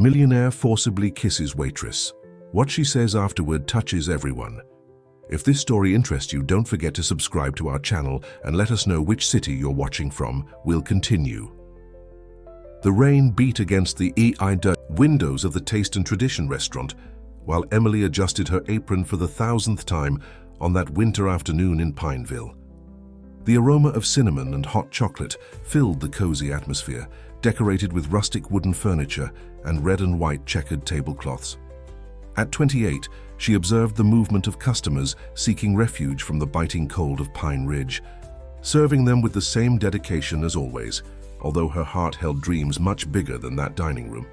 Millionaire forcibly kisses waitress. What she says afterward touches everyone. If this story interests you, don't forget to subscribe to our channel and let us know which city you're watching from. We'll continue. The rain beat against the windows of the Taste and Tradition restaurant while Emily adjusted her apron for the 1000th time on that winter afternoon in Pineville. The aroma of cinnamon and hot chocolate filled the cozy atmosphere, decorated with rustic wooden furniture and red and white checkered tablecloths. At 28, she observed the movement of customers seeking refuge from the biting cold of Pine Ridge, serving them with the same dedication as always, although her heart held dreams much bigger than that dining room.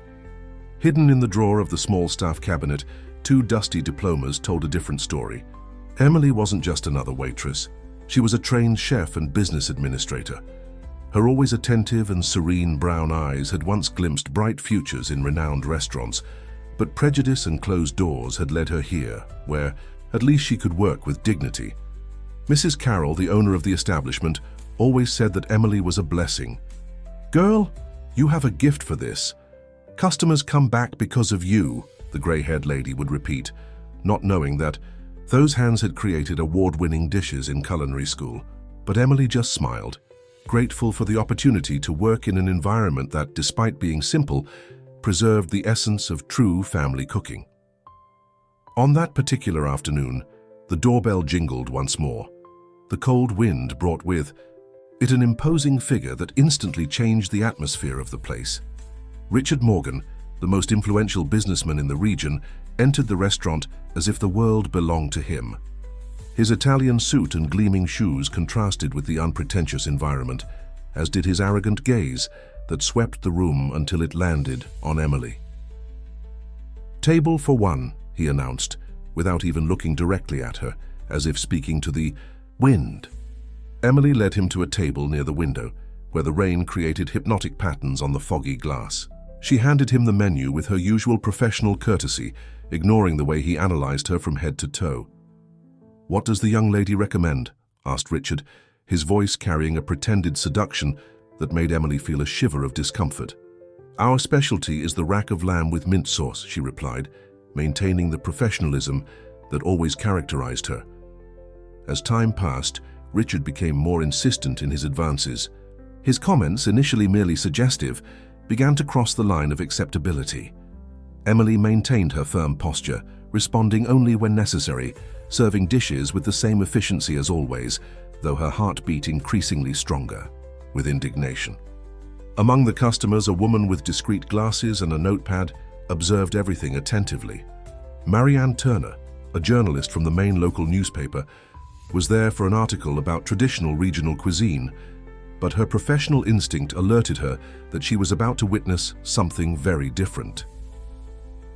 Hidden in the drawer of the small staff cabinet, 2 dusty diplomas told a different story. Emily wasn't just another waitress. She was a trained chef and business administrator. Her always attentive and serene brown eyes had once glimpsed bright futures in renowned restaurants, but prejudice and closed doors had led her here, where at least she could work with dignity. Mrs. Carroll, the owner of the establishment, always said that Emily was a blessing. "Girl, you have a gift for this. Customers come back because of you," the grey-haired lady would repeat, not knowing that those hands had created award-winning dishes in culinary school. But Emily just smiled, grateful for the opportunity to work in an environment that, despite being simple, preserved the essence of true family cooking. On that particular afternoon, the doorbell jingled once more. The cold wind brought with it an imposing figure that instantly changed the atmosphere of the place. Richard Morgan, the most influential businessman in the region, entered the restaurant as if the world belonged to him. His Italian suit and gleaming shoes contrasted with the unpretentious environment, as did his arrogant gaze that swept the room until it landed on Emily. "Table for 1, he announced, without even looking directly at her, as if speaking to the wind. Emily led him to a table near the window, where the rain created hypnotic patterns on the foggy glass. She handed him the menu with her usual professional courtesy, ignoring the way he analyzed her from head to toe. "What does the young lady recommend?" asked Richard, his voice carrying a pretended seduction that made Emily feel a shiver of discomfort. "Our specialty is the rack of lamb with mint sauce," she replied, maintaining the professionalism that always characterized her. As time passed, Richard became more insistent in his advances. His comments, initially merely suggestive, began to cross the line of acceptability. Emily maintained her firm posture, responding only when necessary, serving dishes with the same efficiency as always, though her heart beat increasingly stronger with indignation. Among the customers, a woman with discreet glasses and a notepad observed everything attentively. Marianne Turner, a journalist from the main local newspaper, was there for an article about traditional regional cuisine, but her professional instinct alerted her that she was about to witness something very different.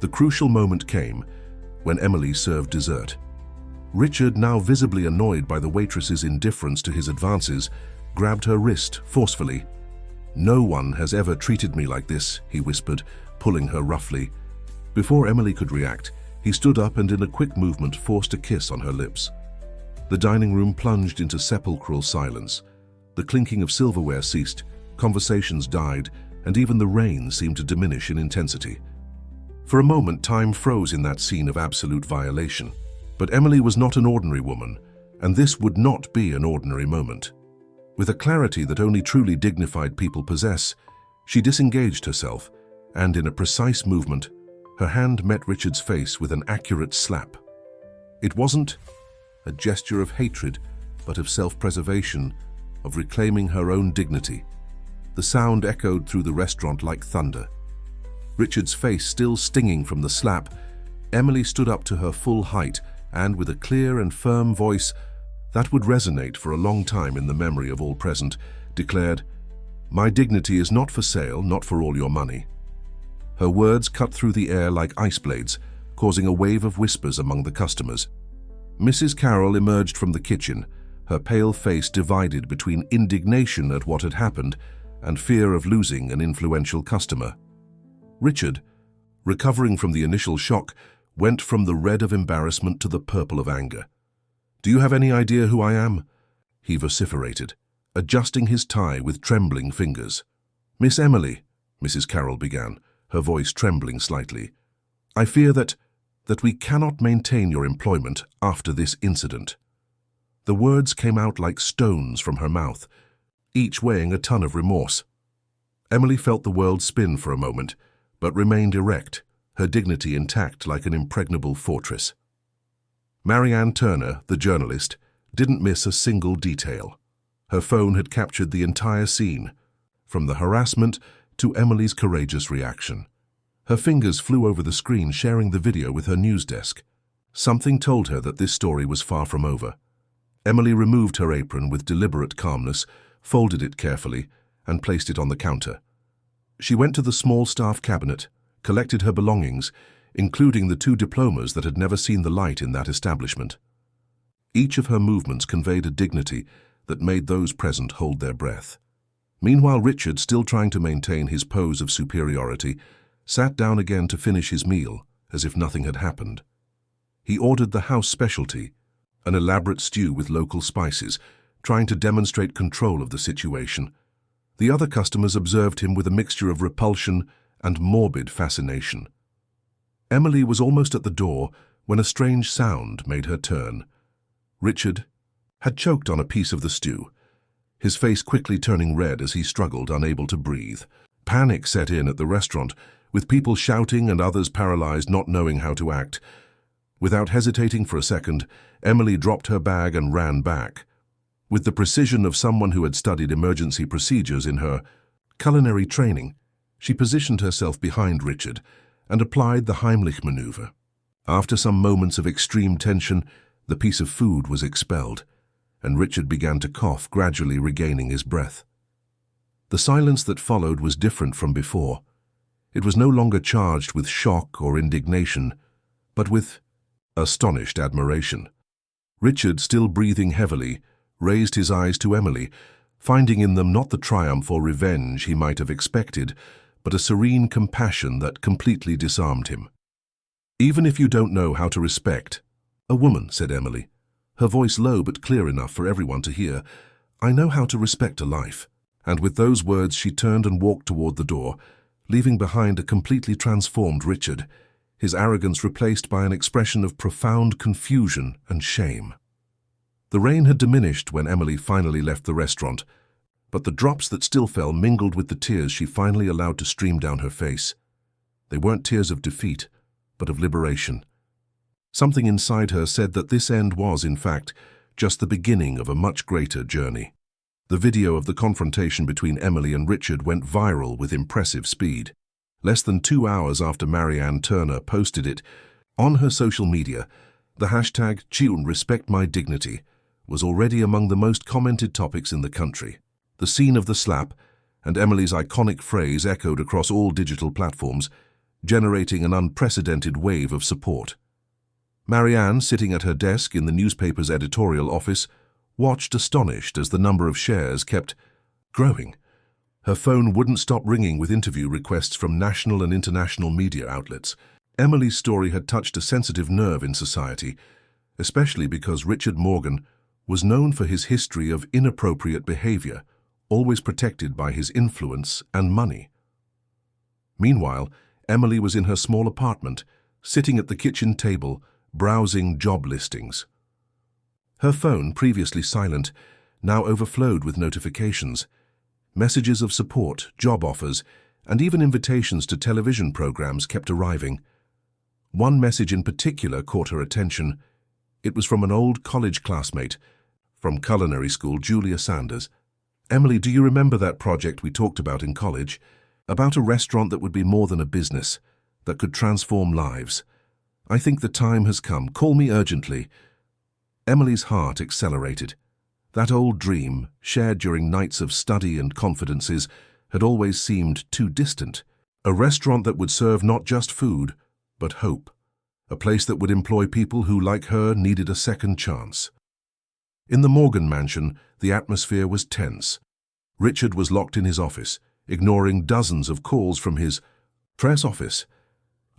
The crucial moment came when Emily served dessert. Richard, now visibly annoyed by the waitress's indifference to his advances, grabbed her wrist forcefully. "No one has ever treated me like this," he whispered, pulling her roughly. Before Emily could react, he stood up and in a quick movement forced a kiss on her lips. The dining room plunged into sepulchral silence. The clinking of silverware ceased, conversations died, and even the rain seemed to diminish in intensity. For a moment, time froze in that scene of absolute violation. But Emily was not an ordinary woman, and this would not be an ordinary moment. With a clarity that only truly dignified people possess, she disengaged herself, and in a precise movement, her hand met Richard's face with an accurate slap. It wasn't a gesture of hatred, but of self-preservation, of reclaiming her own dignity. The sound echoed through the restaurant like thunder. Richard's face still stinging from the slap, Emily stood up to her full height and, with a clear and firm voice that would resonate for a long time in the memory of all present, declared, "My dignity is not for sale, not for all your money." Her words cut through the air like ice blades, causing a wave of whispers among the customers. Mrs. Carroll emerged from the kitchen, her pale face divided between indignation at what had happened and fear of losing an influential customer. Richard, recovering from the initial shock, went from the red of embarrassment to the purple of anger. "Do you have any idea who I am?" he vociferated, adjusting his tie with trembling fingers. "Miss Emily," Mrs. Carroll began, her voice trembling slightly. "I fear that we cannot maintain your employment after this incident." The words came out like stones from her mouth, each weighing a ton of remorse. Emily felt the world spin for a moment, but remained erect, her dignity intact like an impregnable fortress. Marianne Turner, the journalist, didn't miss a single detail. Her phone had captured the entire scene, from the harassment to Emily's courageous reaction. Her fingers flew over the screen, sharing the video with her news desk. Something told her that this story was far from over. Emily removed her apron with deliberate calmness, folded it carefully, and placed it on the counter. She went to the small staff cabinet, collected her belongings, including the 2 diplomas that had never seen the light in that establishment. Each of her movements conveyed a dignity that made those present hold their breath. Meanwhile, Richard, still trying to maintain his pose of superiority, sat down again to finish his meal, as if nothing had happened. He ordered the house specialty, an elaborate stew with local spices, trying to demonstrate control of the situation. The other customers observed him with a mixture of repulsion and morbid fascination. Emily was almost at the door when a strange sound made her turn. Richard had choked on a piece of the stew, his face quickly turning red as he struggled, unable to breathe. Panic set in at the restaurant, with people shouting and others paralyzed, not knowing how to act. Without hesitating for a second, Emily dropped her bag and ran back. With the precision of someone who had studied emergency procedures in her culinary training, she positioned herself behind Richard and applied the Heimlich maneuver. After some moments of extreme tension, the piece of food was expelled, and Richard began to cough, gradually regaining his breath. The silence that followed was different from before. It was no longer charged with shock or indignation, but with astonished admiration. Richard, still breathing heavily, raised his eyes to Emily, finding in them not the triumph or revenge he might have expected, but a serene compassion that completely disarmed him. "Even if you don't know how to respect a woman," said Emily, her voice low but clear enough for everyone to hear, "I know how to respect a life." And with those words she turned and walked toward the door, leaving behind a completely transformed Richard, his arrogance replaced by an expression of profound confusion and shame. The rain had diminished when Emily finally left the restaurant, but the drops that still fell mingled with the tears she finally allowed to stream down her face. They weren't tears of defeat, but of liberation. Something inside her said that this end was, in fact, just the beginning of a much greater journey. The video of the confrontation between Emily and Richard went viral with impressive speed. Less than 2 hours after Marianne Turner posted it, on her social media, the hashtag #ChildrenRespectMyDignity was already among the most commented topics in the country. The scene of the slap and Emily's iconic phrase echoed across all digital platforms, generating an unprecedented wave of support. Marianne, sitting at her desk in the newspaper's editorial office, watched astonished as the number of shares kept growing. Her phone wouldn't stop ringing with interview requests from national and international media outlets. Emily's story had touched a sensitive nerve in society, especially because Richard Morgan was known for his history of inappropriate behavior, always protected by his influence and money. Meanwhile, Emily was in her small apartment, sitting at the kitchen table, browsing job listings. Her phone, previously silent, now overflowed with notifications, messages of support, job offers, and even invitations to television programs kept arriving. One message in particular caught her attention. It was from an old college classmate, from culinary school, Julia Sanders. "Emily, do you remember that project we talked about in college? About a restaurant that would be more than a business, that could transform lives? I think the time has come. Call me urgently." Emily's heart accelerated. That old dream, shared during nights of study and confidences, had always seemed too distant. A restaurant that would serve not just food, but hope. A place that would employ people who, like her, needed a second chance. In the Morgan mansion, the atmosphere was tense. Richard was locked in his office, ignoring dozens of calls from his press office.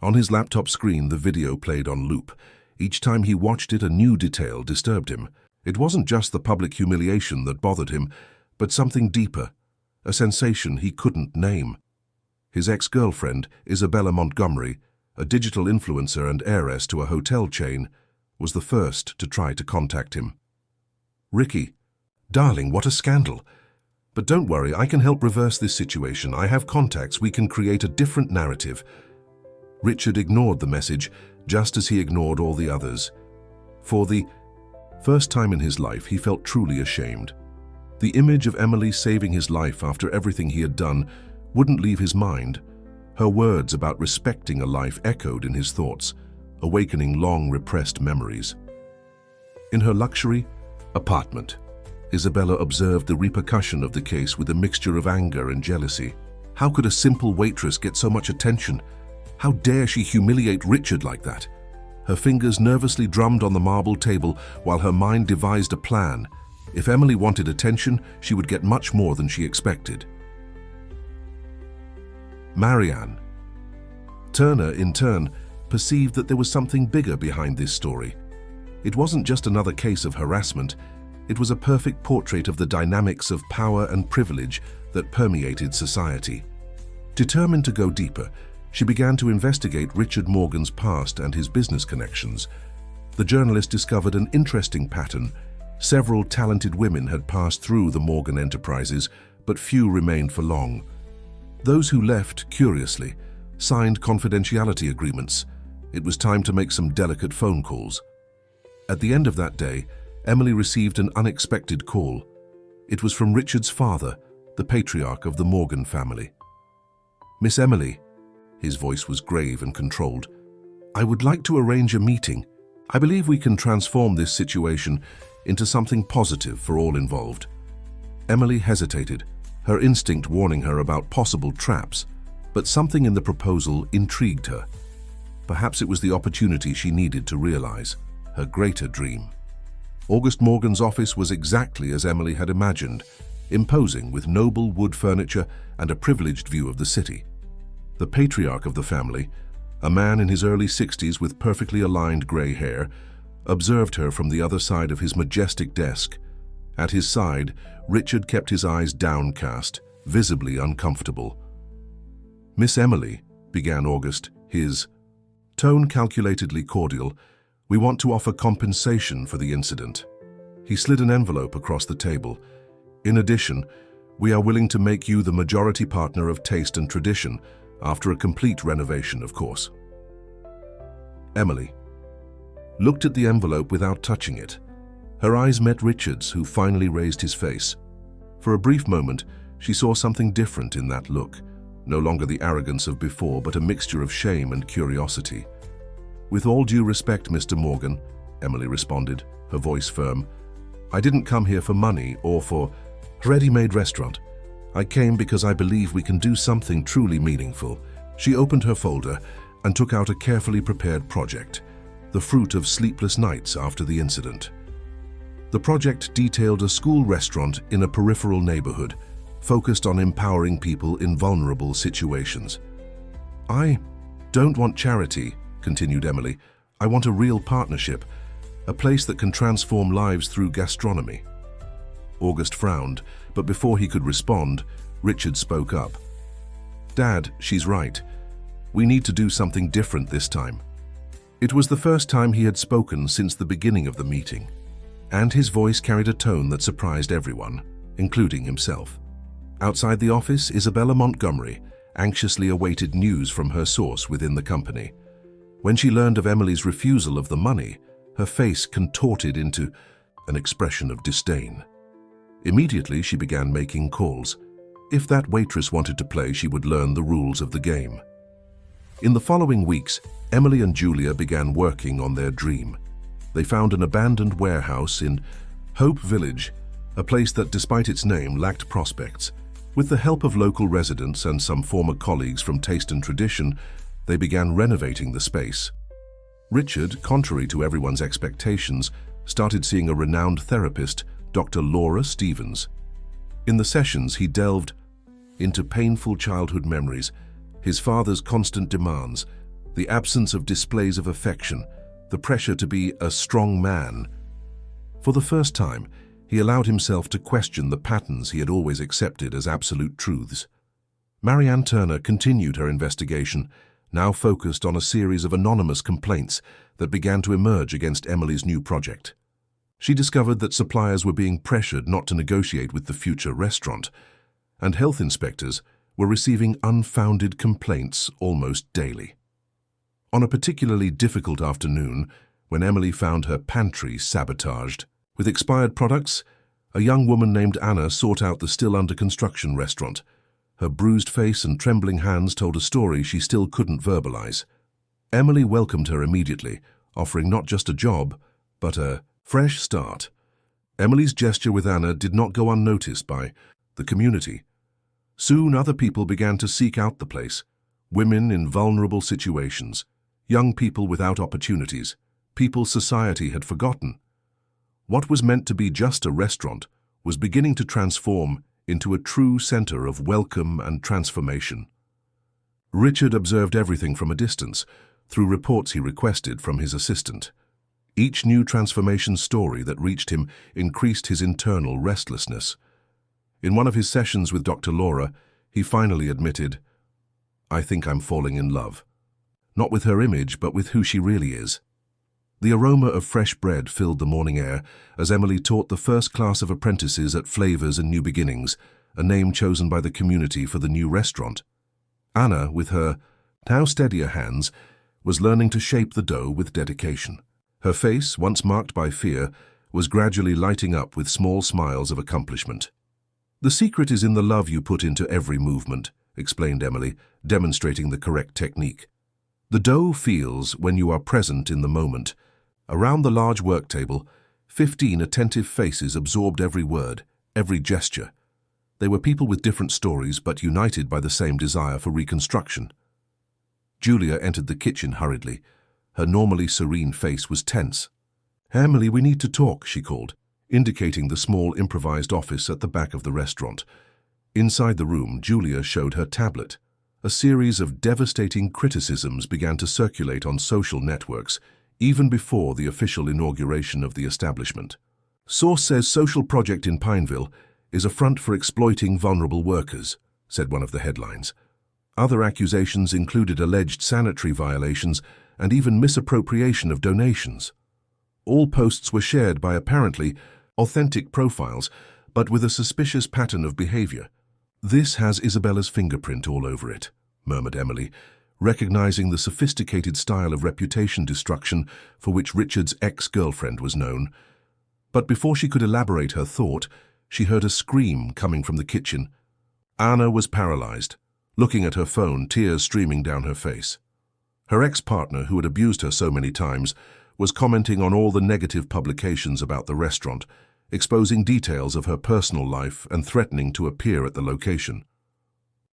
On his laptop screen, the video played on loop. Each time he watched it, a new detail disturbed him. It wasn't just the public humiliation that bothered him, but something deeper, a sensation he couldn't name. His ex-girlfriend, Isabella Montgomery, a digital influencer and heiress to a hotel chain, was the first to try to contact him. "Ricky, darling, what a scandal. But don't worry, I can help reverse this situation. I have contacts. We can create a different narrative." Richard ignored the message, just as he ignored all the others. For the first time in his life, he felt truly ashamed. The image of Emily saving his life after everything he had done wouldn't leave his mind. Her words about respecting a life echoed in his thoughts, awakening long repressed memories. In her luxury apartment, Isabella observed the repercussion of the case with a mixture of anger and jealousy. How could a simple waitress get so much attention? How dare she humiliate Richard like that? Her fingers nervously drummed on the marble table while her mind devised a plan. If Emily wanted attention, she would get much more than she expected. Marianne. Turner, in turn, perceived that there was something bigger behind this story. It wasn't just another case of harassment. It was a perfect portrait of the dynamics of power and privilege that permeated society. Determined to go deeper, she began to investigate Richard Morgan's past and his business connections. The journalist discovered an interesting pattern. Several talented women had passed through the Morgan enterprises, but few remained for long. Those who left, curiously, signed confidentiality agreements. It was time to make some delicate phone calls. At the end of that day, Emily received an unexpected call. It was from Richard's father, the patriarch of the Morgan family. "Miss Emily," his voice was grave and controlled, "I would like to arrange a meeting. I believe we can transform this situation into something positive for all involved." Emily hesitated, her instinct warning her about possible traps, but something in the proposal intrigued her. Perhaps it was the opportunity she needed to realize her greater dream. August Morgan's office was exactly as Emily had imagined, imposing with noble wood furniture and a privileged view of the city. The patriarch of the family, a man in his early 60s with perfectly aligned gray hair, observed her from the other side of his majestic desk. At his side, Richard kept his eyes downcast, visibly uncomfortable. "Miss Emily," began August, his tone calculatedly cordial, "we want to offer compensation for the incident." He slid an envelope across the table. "In addition, we are willing to make you the majority partner of Taste and Tradition, after a complete renovation, of course." Emily looked at the envelope without touching it. Her eyes met Richard's, who finally raised his face. For a brief moment, she saw something different in that look, no longer the arrogance of before, but a mixture of shame and curiosity. "With all due respect, Mr. Morgan," Emily responded, her voice firm, "I didn't come here for money or for a ready-made restaurant. I came because I believe we can do something truly meaningful." She opened her folder and took out a carefully prepared project, the fruit of sleepless nights after the incident. The project detailed a school restaurant in a peripheral neighborhood, focused on empowering people in vulnerable situations. "I don't want charity," continued Emily. "I want a real partnership, a place that can transform lives through gastronomy." August frowned, but before he could respond, Richard spoke up. "Dad, she's right. We need to do something different this time." It was the first time he had spoken since the beginning of the meeting, and his voice carried a tone that surprised everyone, including himself. Outside the office, Isabella Montgomery anxiously awaited news from her source within the company. When she learned of Emily's refusal of the money, her face contorted into an expression of disdain. Immediately, she began making calls. If that waitress wanted to play, she would learn the rules of the game. In the following weeks, Emily and Julia began working on their dream. They found an abandoned warehouse in Hope Village, a place that, despite its name, lacked prospects. With the help of local residents and some former colleagues from Taste and Tradition, they began renovating the space. Richard, contrary to everyone's expectations, started seeing a renowned therapist, Dr. Laura Stevens. In the sessions, he delved into painful childhood memories, his father's constant demands, the absence of displays of affection, the pressure to be a strong man. For the first time, he allowed himself to question the patterns he had always accepted as absolute truths. Marianne Turner continued her investigation, now focused on a series of anonymous complaints that began to emerge against Emily's new project. She discovered that suppliers were being pressured not to negotiate with the future restaurant, and health inspectors were receiving unfounded complaints almost daily. On a particularly difficult afternoon, when Emily found her pantry sabotaged with expired products, a young woman named Anna sought out the still-under-construction restaurant. Her bruised face and trembling hands told a story she still couldn't verbalize. Emily welcomed her immediately, offering not just a job, but a fresh start. Emily's gesture with Anna did not go unnoticed by the community. Soon other people began to seek out the place. Women in vulnerable situations, young people without opportunities, people society had forgotten. What was meant to be just a restaurant was beginning to transform into a true center of welcome and transformation. Richard observed everything from a distance, through reports he requested from his assistant. Each new transformation story that reached him increased his internal restlessness. In one of his sessions with Dr. Laura, he finally admitted, "I think I'm falling in love. Not with her image, but with who she really is." The aroma of fresh bread filled the morning air as Emily taught the first class of apprentices at Flavors and New Beginnings, a name chosen by the community for the new restaurant. Anna, with her now steadier hands, was learning to shape the dough with dedication. Her face, once marked by fear, was gradually lighting up with small smiles of accomplishment. "The secret is in the love you put into every movement," explained Emily, demonstrating the correct technique. "The dough feels when you are present in the moment." Around the large work table, 15 attentive faces absorbed every word, every gesture. They were people with different stories but united by the same desire for reconstruction. Julia entered the kitchen hurriedly. Her normally serene face was tense. "Emily, we need to talk," she called, indicating the small improvised office at the back of the restaurant. Inside the room, Julia showed her tablet. A series of devastating criticisms began to circulate on social networks, even before the official inauguration of the establishment. "Source says social project in Pineville is a front for exploiting vulnerable workers," said one of the headlines. Other accusations included alleged sanitary violations and even misappropriation of donations. All posts were shared by apparently authentic profiles, but with a suspicious pattern of behavior. "This has Isabella's fingerprint all over it," murmured Emily, recognizing the sophisticated style of reputation destruction for which Richard's ex-girlfriend was known. But before she could elaborate her thought, she heard a scream coming from the kitchen. Anna was paralyzed, looking at her phone, tears streaming down her face. Her ex-partner, who had abused her so many times, was commenting on all the negative publications about the restaurant, exposing details of her personal life and threatening to appear at the location.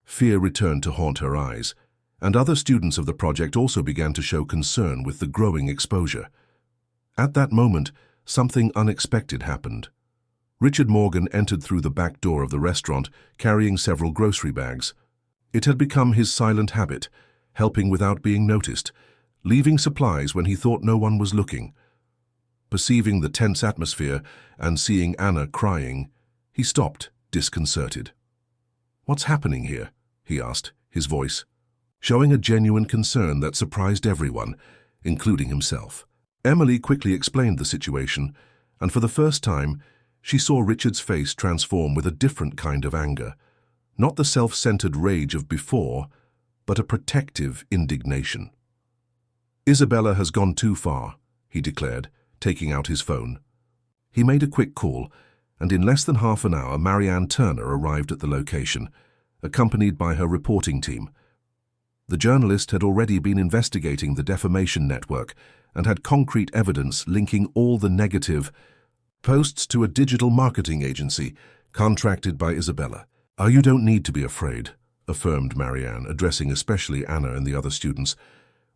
Fear returned to haunt her eyes, and other students of the project also began to show concern with the growing exposure. At that moment, something unexpected happened. Richard Morgan entered through the back door of the restaurant, carrying several grocery bags. It had become his silent habit, helping without being noticed, leaving supplies when he thought no one was looking. Perceiving the tense atmosphere and seeing Anna crying, he stopped, disconcerted. "What's happening here?" he asked, his voice showing a genuine concern that surprised everyone, including himself. Emily quickly explained the situation, and for the first time, she saw Richard's face transform with a different kind of anger. Not the self-centered rage of before, but a protective indignation. "Isabella has gone too far," he declared, taking out his phone. He made a quick call, and in less than half an hour, Marianne Turner arrived at the location, accompanied by her reporting team. The journalist had already been investigating the defamation network and had concrete evidence linking all the negative posts to a digital marketing agency contracted by Isabella. "You don't need to be afraid," affirmed Marianne, addressing especially Anna and the other students.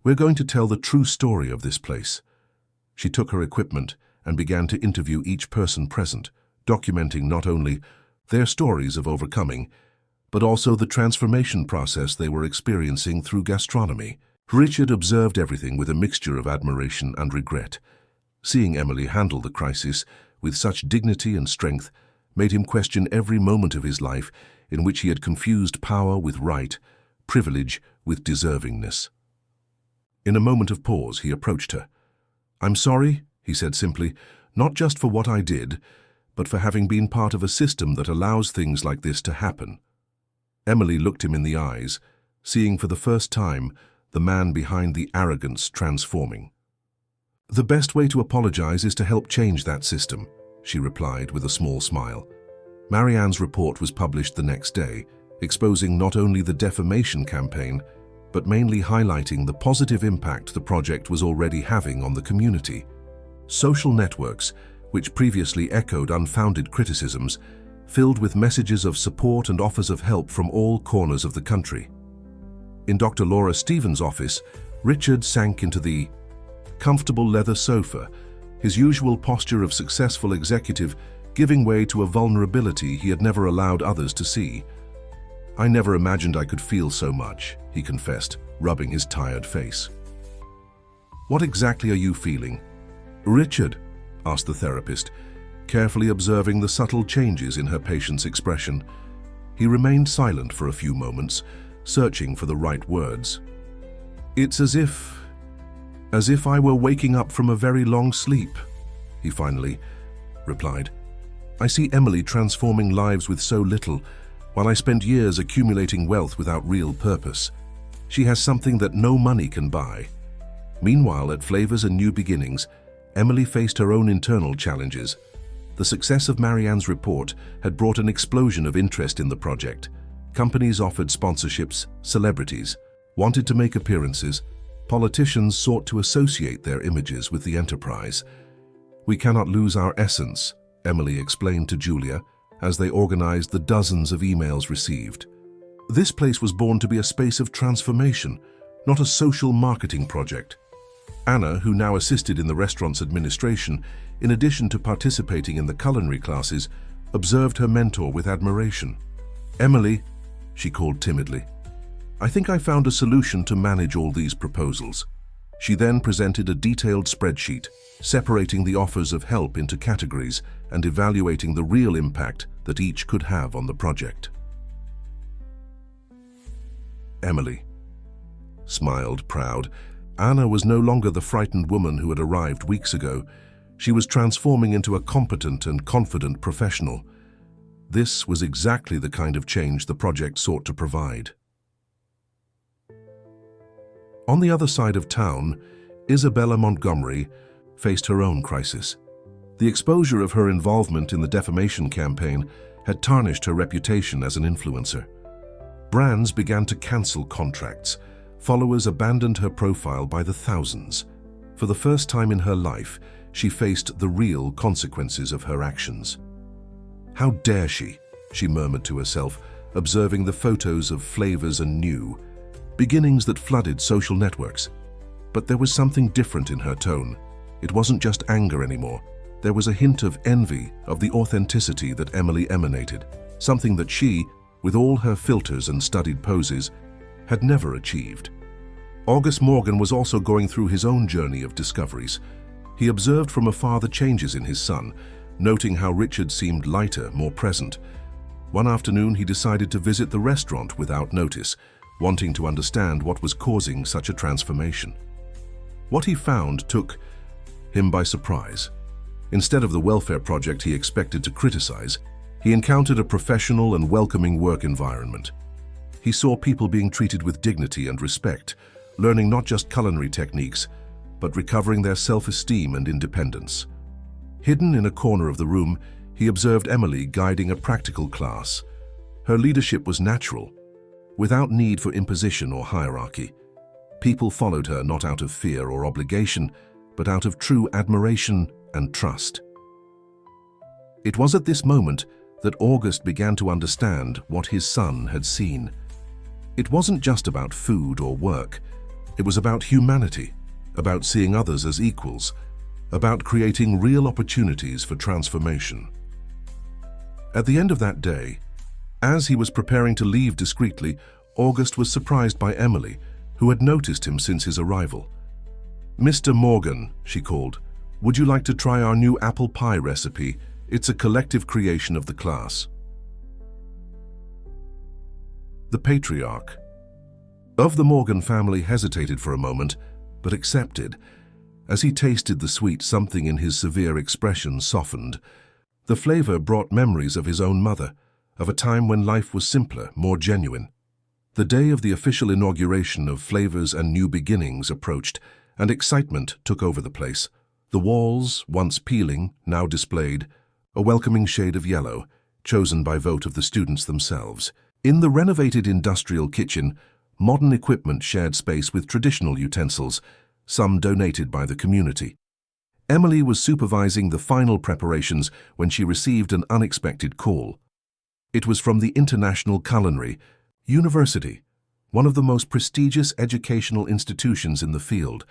"We're going to tell the true story of this place." She took her equipment and began to interview each person present, documenting not only their stories of overcoming, but also the transformation process they were experiencing through gastronomy. Richard observed everything with a mixture of admiration and regret. Seeing Emily handle the crisis with such dignity and strength made him question every moment of his life in which he had confused power with right, privilege with deservingness. In a moment of pause, he approached her. "I'm sorry," he said simply, "not just for what I did, but for having been part of a system that allows things like this to happen." Emily looked him in the eyes, seeing for the first time the man behind the arrogance transforming. "The best way to apologize is to help change that system," she replied with a small smile. Marianne's report was published the next day, exposing not only the defamation campaign, but mainly highlighting the positive impact the project was already having on the community. Social networks, which previously echoed unfounded criticisms, filled with messages of support and offers of help from all corners of the country. In Dr. Laura Stevens' office, Richard sank into the comfortable leather sofa, his usual posture of successful executive giving way to a vulnerability he had never allowed others to see. "I never imagined I could feel so much," he confessed, rubbing his tired face. "What exactly are you feeling?" "Richard?" asked the therapist, carefully observing the subtle changes in her patient's expression. He remained silent for a few moments, searching for the right words. "It's as if I were waking up from a very long sleep," he finally replied. "I see Emily transforming lives with so little, while I spent years accumulating wealth without real purpose. She has something that no money can buy." Meanwhile, at Flavors and New Beginnings, Emily faced her own internal challenges. The success of Marianne's report had brought an explosion of interest in the project. Companies offered sponsorships, celebrities wanted to make appearances, politicians sought to associate their images with the enterprise. "We cannot lose our essence," Emily explained to Julia as they organized the dozens of emails received. "This place was born to be a space of transformation, not a social marketing project." Anna, who now assisted in the restaurant's administration, in addition to participating in the culinary classes, observed her mentor with admiration. "Emily," she called timidly, "I think I found a solution to manage all these proposals." She then presented a detailed spreadsheet, separating the offers of help into categories and evaluating the real impact that each could have on the project. Emily smiled, proud. Anna was no longer the frightened woman who had arrived weeks ago. She was transforming into a competent and confident professional. This was exactly the kind of change the project sought to provide. On the other side of town, Isabella Montgomery faced her own crisis. The exposure of her involvement in the defamation campaign had tarnished her reputation as an influencer. Brands began to cancel contracts. Followers abandoned her profile by the thousands. For the first time in her life, she faced the real consequences of her actions. "How dare she?" she murmured to herself, observing the photos of Flavors and New Beginnings that flooded social networks. But there was something different in her tone. It wasn't just anger anymore. There was a hint of envy of the authenticity that Emily emanated, something that she, with all her filters and studied poses, had never achieved. August Morgan was also going through his own journey of discoveries. He observed from afar the changes in his son, noting how Richard seemed lighter, more present. One afternoon, he decided to visit the restaurant without notice, wanting to understand what was causing such a transformation. What he found took him by surprise. Instead of the welfare project he expected to criticize, he encountered a professional and welcoming work environment. He saw people being treated with dignity and respect, learning not just culinary techniques, but recovering their self-esteem and independence. Hidden in a corner of the room, he observed Emily guiding a practical class. Her leadership was natural, without need for imposition or hierarchy. People followed her not out of fear or obligation, but out of true admiration and trust. It was at this moment that August began to understand what his son had seen. It wasn't just about food or work. It was about humanity, about seeing others as equals, about creating real opportunities for transformation. At the end of that day, as he was preparing to leave discreetly, August was surprised by Emily, who had noticed him since his arrival. "Mr. Morgan," she called, "would you like to try our new apple pie recipe? It's a collective creation of the class." the patriarch of the Morgan family hesitated for a moment, but accepted. As he tasted the sweet, something in his severe expression softened. The flavor brought memories of his own mother, of a time when life was simpler, more genuine. The day of the official inauguration of Flavors and New Beginnings approached, and excitement took over the place. The walls, once peeling, now displayed a welcoming shade of yellow, chosen by vote of the students themselves. In the renovated industrial kitchen, modern equipment shared space with traditional utensils, some donated by the community. Emily was supervising the final preparations when she received an unexpected call. It was from the International Culinary University, one of the most prestigious educational institutions in the field.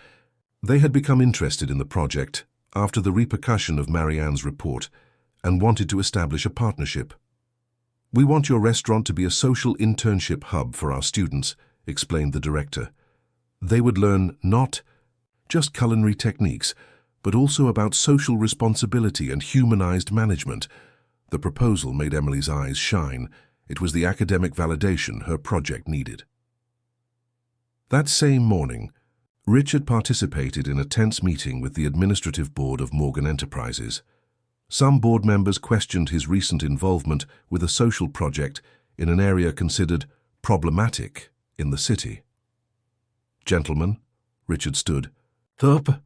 They had become interested in the project after the repercussion of Marianne's report and wanted to establish a partnership. "We want your restaurant to be a social internship hub for our students," explained the director. They would learn not just culinary techniques, but also about social responsibility and humanized management. The proposal made Emily's eyes shine. It was the academic validation her project needed. That same morning, Richard participated in a tense meeting with the administrative board of Morgan Enterprises. Some board members questioned his recent involvement with a social project in an area considered problematic in the city. "Gentlemen," Richard stood. "Thurp,"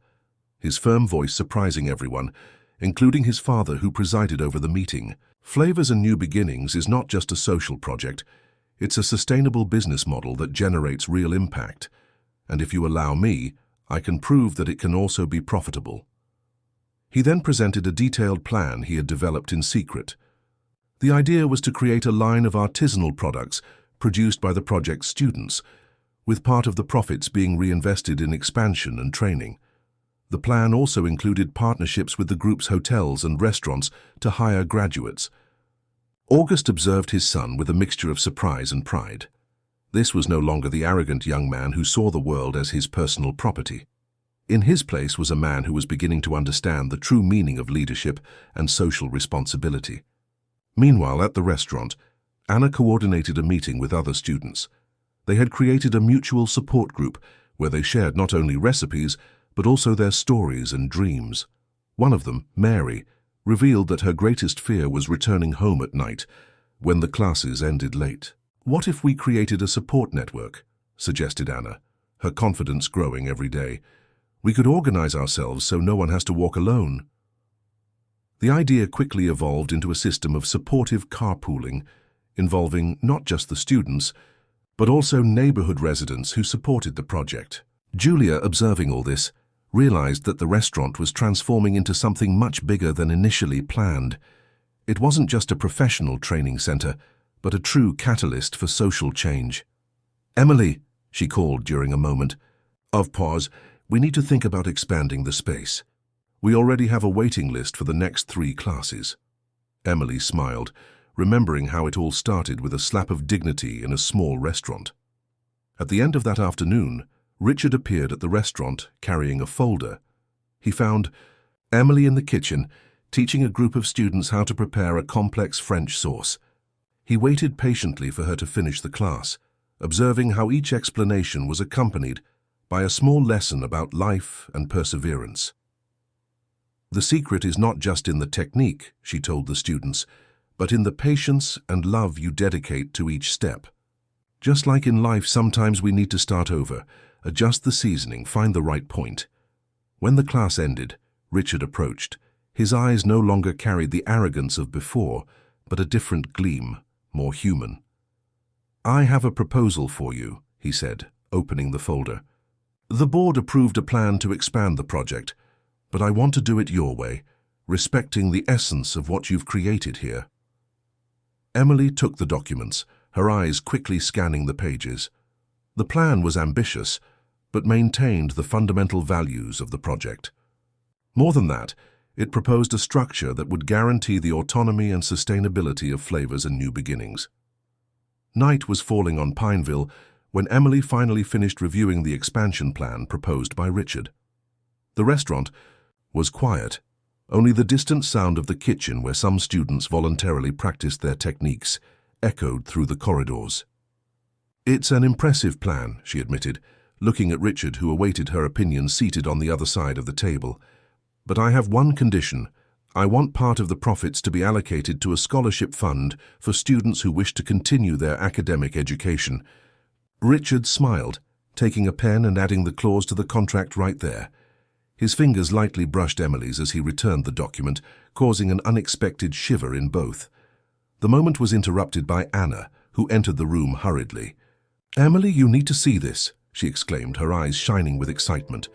his firm voice surprising everyone, including his father who presided over the meeting. "Flavors and New Beginnings is not just a social project. It's a sustainable business model that generates real impact. And if you allow me, I can prove that it can also be profitable." He then presented a detailed plan he had developed in secret. The idea was to create a line of artisanal products produced by the project's students, with part of the profits being reinvested in expansion and training. The plan also included partnerships with the group's hotels and restaurants to hire graduates. August observed his son with a mixture of surprise and pride. This was no longer the arrogant young man who saw the world as his personal property. In his place was a man who was beginning to understand the true meaning of leadership and social responsibility. Meanwhile, at the restaurant, Anna coordinated a meeting with other students. They had created a mutual support group where they shared not only recipes, but also their stories and dreams. One of them, Mary, revealed that her greatest fear was returning home at night when the classes ended late. "What if we created a support network?" suggested Anna, her confidence growing every day. "We could organize ourselves so no one has to walk alone." The idea quickly evolved into a system of supportive carpooling, involving not just the students, but also neighborhood residents who supported the project. Julia, observing all this, realized that the restaurant was transforming into something much bigger than initially planned. It wasn't just a professional training center, but a true catalyst for social change. "Emily," she called during a moment of pause, "we need to think about expanding the space. We already have a waiting list for the next 3 classes." Emily smiled, remembering how it all started with a slap of dignity in a small restaurant. At the end of that afternoon, Richard appeared at the restaurant carrying a folder. He found Emily in the kitchen, teaching a group of students how to prepare a complex French sauce. He waited patiently for her to finish the class, observing how each explanation was accompanied by a small lesson about life and perseverance. "The secret is not just in the technique," she told the students, "but in the patience and love you dedicate to each step. Just like in life, sometimes we need to start over, adjust the seasoning, find the right point." When the class ended, Richard approached. His eyes no longer carried the arrogance of before, but a different gleam, more human. "I have a proposal for you," he said, opening the folder. "The board approved a plan to expand the project, but I want to do it your way, respecting the essence of what you've created here." Emily took the documents, her eyes quickly scanning the pages. The plan was ambitious, but maintained the fundamental values of the project. More than that, it proposed a structure that would guarantee the autonomy and sustainability of Flavors and New Beginnings. Night was falling on Pineville when Emily finally finished reviewing the expansion plan proposed by Richard. The restaurant was quiet. Only the distant sound of the kitchen, where some students voluntarily practiced their techniques, echoed through the corridors. "It's an impressive plan," she admitted, looking at Richard, who awaited her opinion seated on the other side of the table. "But I have one condition. I want part of the profits to be allocated to a scholarship fund for students who wish to continue their academic education." Richard smiled, taking a pen and adding the clause to the contract right there. His fingers lightly brushed Emily's as he returned the document, causing an unexpected shiver in both. The moment was interrupted by Anna, who entered the room hurriedly. "Emily, you need to see this," she exclaimed, her eyes shining with excitement.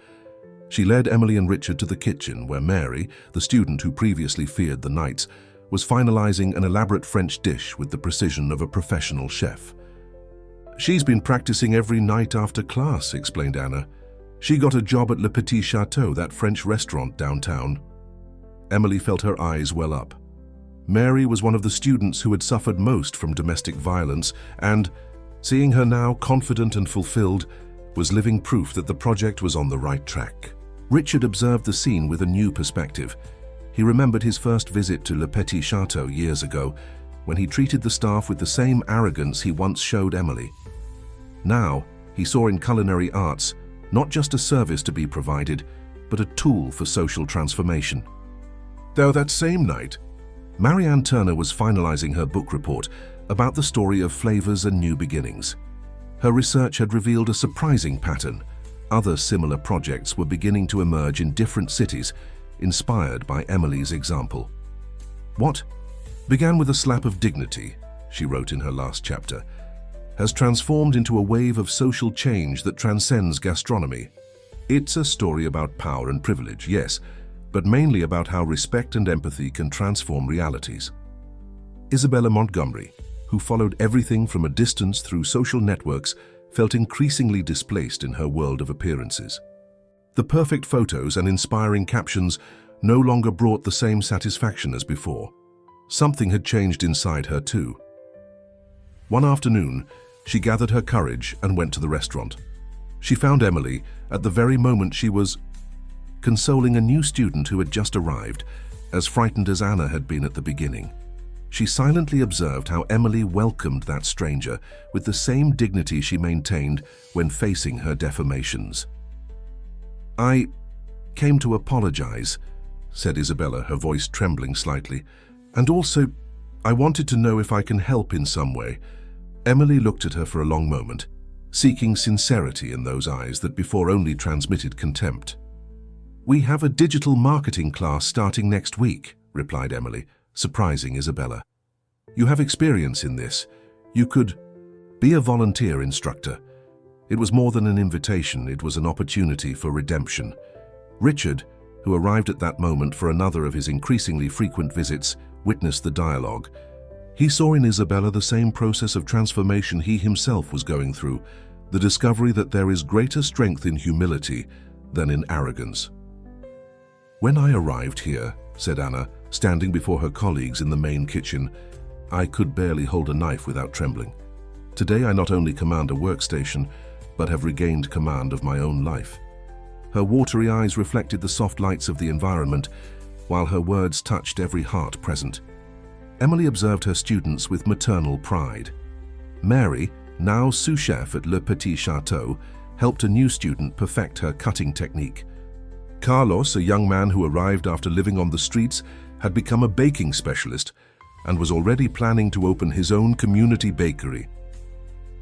She led Emily and Richard to the kitchen, where Mary, the student who previously feared the nights, was finalizing an elaborate French dish with the precision of a professional chef. "She's been practicing every night after class," explained Anna. "She got a job at Le Petit Chateau, that French restaurant downtown." Emily felt her eyes well up. Mary was one of the students who had suffered most from domestic violence and, seeing her now confident and fulfilled, was living proof that the project was on the right track. Richard observed the scene with a new perspective. He remembered his first visit to Le Petit Chateau years ago, when he treated the staff with the same arrogance he once showed Emily. Now, he saw in culinary arts not just a service to be provided, but a tool for social transformation. Though that same night, Marianne Turner was finalizing her book report about the story of flavors and new beginnings. Her research had revealed a surprising pattern. Other similar projects were beginning to emerge in different cities, inspired by Emily's example. "What began with a slap of dignity," she wrote in her last chapter, "has transformed into a wave of social change that transcends gastronomy. It's a story about power and privilege, yes, but mainly about how respect and empathy can transform realities." Isabella Montgomery, who followed everything from a distance through social networks, felt increasingly displaced in her world of appearances. The perfect photos and inspiring captions no longer brought the same satisfaction as before. Something had changed inside her too. One afternoon, she gathered her courage and went to the restaurant. She found Emily at the very moment she was consoling a new student who had just arrived, as frightened as Anna had been at the beginning. She silently observed how Emily welcomed that stranger with the same dignity she maintained when facing her defamations. "I came to apologize," said Isabella, her voice trembling slightly, "and also, I wanted to know if I can help in some way." Emily looked at her for a long moment, seeking sincerity in those eyes that before only transmitted contempt. "We have a digital marketing class starting next week," replied Emily, surprising Isabella. "You have experience in this. You could be a volunteer instructor." It was more than an invitation, it was an opportunity for redemption. Richard, who arrived at that moment for another of his increasingly frequent visits, witnessed the dialogue. He saw in Isabella the same process of transformation he himself was going through, the discovery that there is greater strength in humility than in arrogance. "When I arrived here," said Anna, standing before her colleagues in the main kitchen, "I could barely hold a knife without trembling. Today I not only command a workstation, but have regained command of my own life." Her watery eyes reflected the soft lights of the environment, while her words touched every heart present. Emily observed her students with maternal pride. Mary, now sous chef at Le Petit Chateau, helped a new student perfect her cutting technique. Carlos, a young man who arrived after living on the streets, had become a baking specialist and was already planning to open his own community bakery.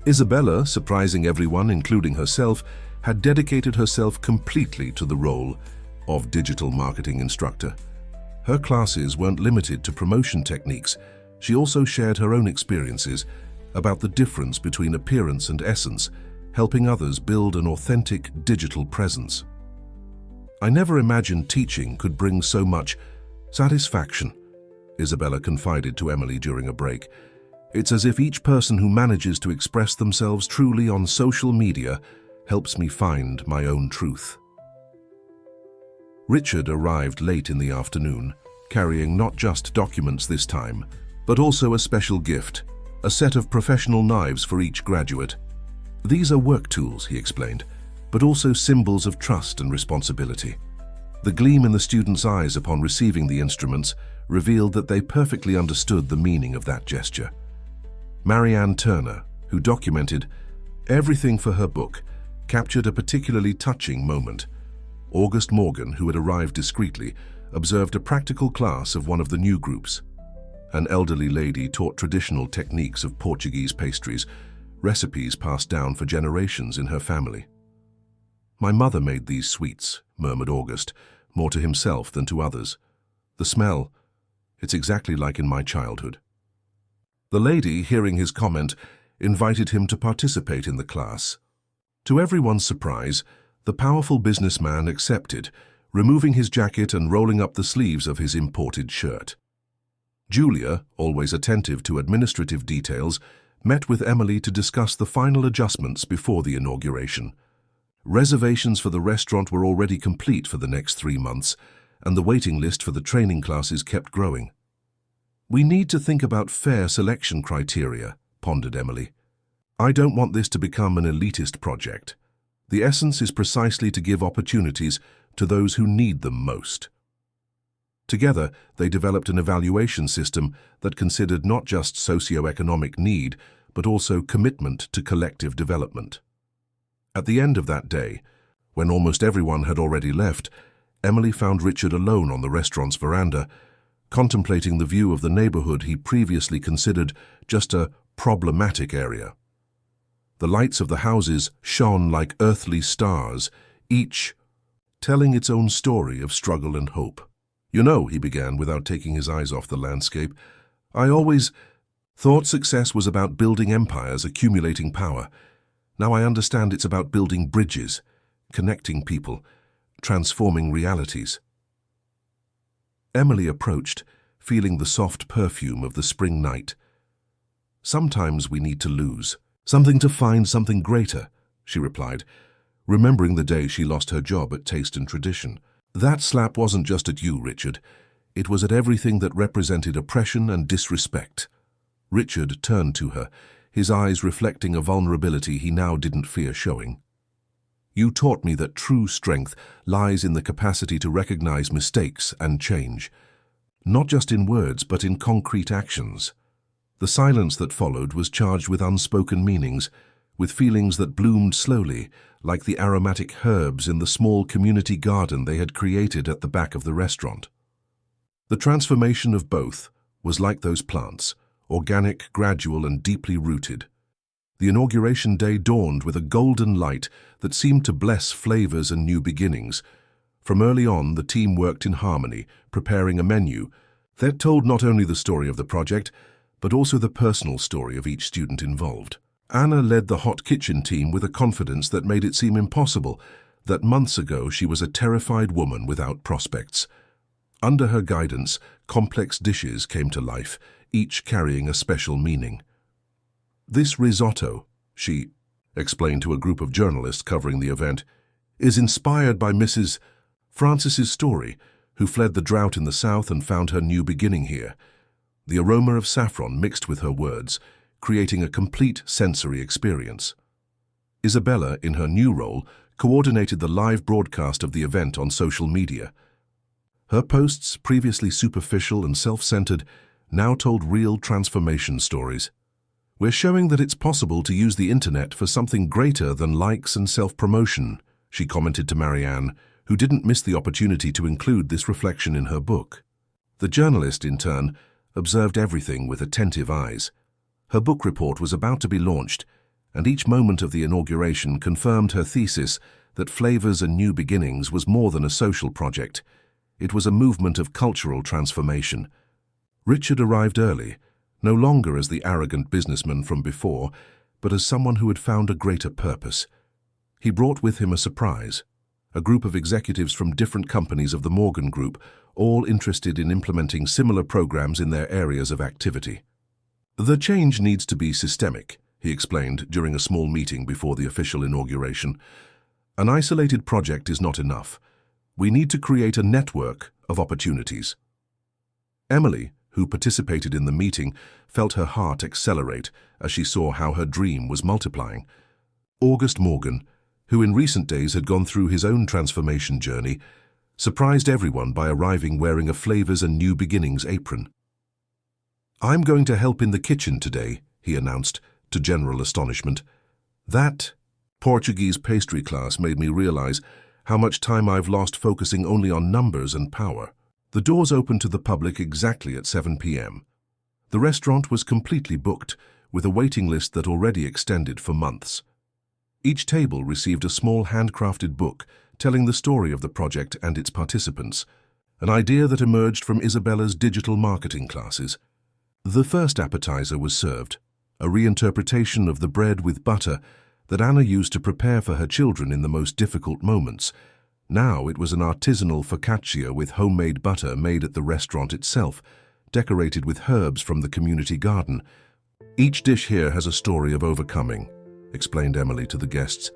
Isabella, surprising everyone, including herself, had dedicated herself completely to the role of digital marketing instructor. Her classes weren't limited to promotion techniques. She also shared her own experiences about the difference between appearance and essence, helping others build an authentic digital presence. "I never imagined teaching could bring so much satisfaction," Isabella confided to Emily during a break. "It's as if each person who manages to express themselves truly on social media helps me find my own truth." Richard arrived late in the afternoon, carrying not just documents this time, but also a special gift, a set of professional knives for each graduate. "These are work tools," he explained, "but also symbols of trust and responsibility." The gleam in the students' eyes upon receiving the instruments revealed that they perfectly understood the meaning of that gesture. Marianne Turner, who documented Everything for her book captured a particularly touching moment. August Morgan, who had arrived discreetly, observed a practical class of one of the new groups. An elderly lady taught traditional techniques of Portuguese pastries, recipes passed down for generations in her family. "My mother made these sweets," murmured August, more to himself than to others. "The smell, it's exactly like in my childhood." The lady, hearing his comment, invited him to participate in the class. To everyone's surprise, the powerful businessman accepted, removing his jacket and rolling up the sleeves of his imported shirt. Julia, always attentive to administrative details, met with Emily to discuss the final adjustments before the inauguration. Reservations for the restaurant were already complete for the next 3 months, and the waiting list for the training classes kept growing. "We need to think about fair selection criteria," pondered Emily. "I don't want this to become an elitist project. The essence is precisely to give opportunities to those who need them most." Together, they developed an evaluation system that considered not just socio-economic need, but also commitment to collective development. At the end of that day, when almost everyone had already left, Emily found Richard alone on the restaurant's veranda, contemplating the view of the neighborhood he previously considered just a problematic area. The lights of the houses shone like earthly stars, each telling its own story of struggle and hope. "You know," he began without taking his eyes off the landscape, "I always thought success was about building empires, accumulating power. Now I understand it's about building bridges, connecting people, transforming realities." Emily approached, feeling the soft perfume of the spring night. "Sometimes we need to lose, something to find something greater," she replied, remembering the day she lost her job at Taste and Tradition. "That slap wasn't just at you, Richard. It was at everything that represented oppression and disrespect." Richard turned to her, his eyes reflecting a vulnerability he now didn't fear showing. "You taught me that true strength lies in the capacity to recognize mistakes and change, not just in words but in concrete actions." The silence that followed was charged with unspoken meanings, with feelings that bloomed slowly, like the aromatic herbs in the small community garden they had created at the back of the restaurant. The transformation of both was like those plants, organic, gradual, and deeply rooted. The inauguration day dawned with a golden light that seemed to bless flavors and new beginnings. From early on, the team worked in harmony, preparing a menu that told not only the story of the project, but also the personal story of each student involved. Anna led the hot kitchen team with a confidence that made it seem impossible that months ago she was a terrified woman without prospects. Under her guidance, complex dishes came to life, each carrying a special meaning. "This risotto," she explained to a group of journalists covering the event, "is inspired by Mrs. Francis's story, who fled the drought in the south and found her new beginning here." The aroma of saffron mixed with her words, creating a complete sensory experience. Isabella, in her new role, coordinated the live broadcast of the event on social media. Her posts, previously superficial and self-centered, now told real transformation stories. "We're showing that it's possible to use the internet for something greater than likes and self-promotion," she commented to Marianne, who didn't miss the opportunity to include this reflection in her book. The journalist, in turn, observed everything with attentive eyes. Her book report was about to be launched, and each moment of the inauguration confirmed her thesis that Flavors and New Beginnings was more than a social project. It was a movement of cultural transformation. Richard arrived early, no longer as the arrogant businessman from before, but as someone who had found a greater purpose. He brought with him a surprise, a group of executives from different companies of the Morgan Group, all interested in implementing similar programs in their areas of activity. "The change needs to be systemic," he explained during a small meeting before the official inauguration. "An isolated project is not enough. We need to create a network of opportunities." Emily, who participated in the meeting, felt her heart accelerate as she saw how her dream was multiplying. August Morgan, who in recent days had gone through his own transformation journey, surprised everyone by arriving wearing a Flavors and New Beginnings apron. "I'm going to help in the kitchen today," he announced, to general astonishment. That Portuguese pastry class made me realize how much time I've lost focusing only on numbers and power. The doors opened to the public exactly at 7 p.m. The restaurant was completely booked, with a waiting list that already extended for months. Each table received a small handcrafted book telling the story of the project and its participants, an idea that emerged from Isabella's digital marketing classes. The first appetizer was served, a reinterpretation of the bread with butter that Anna used to prepare for her children in the most difficult moments. Now it was an artisanal focaccia with homemade butter made at the restaurant itself, decorated with herbs from the community garden. Each dish here has a story of overcoming, explained Emily to the guests.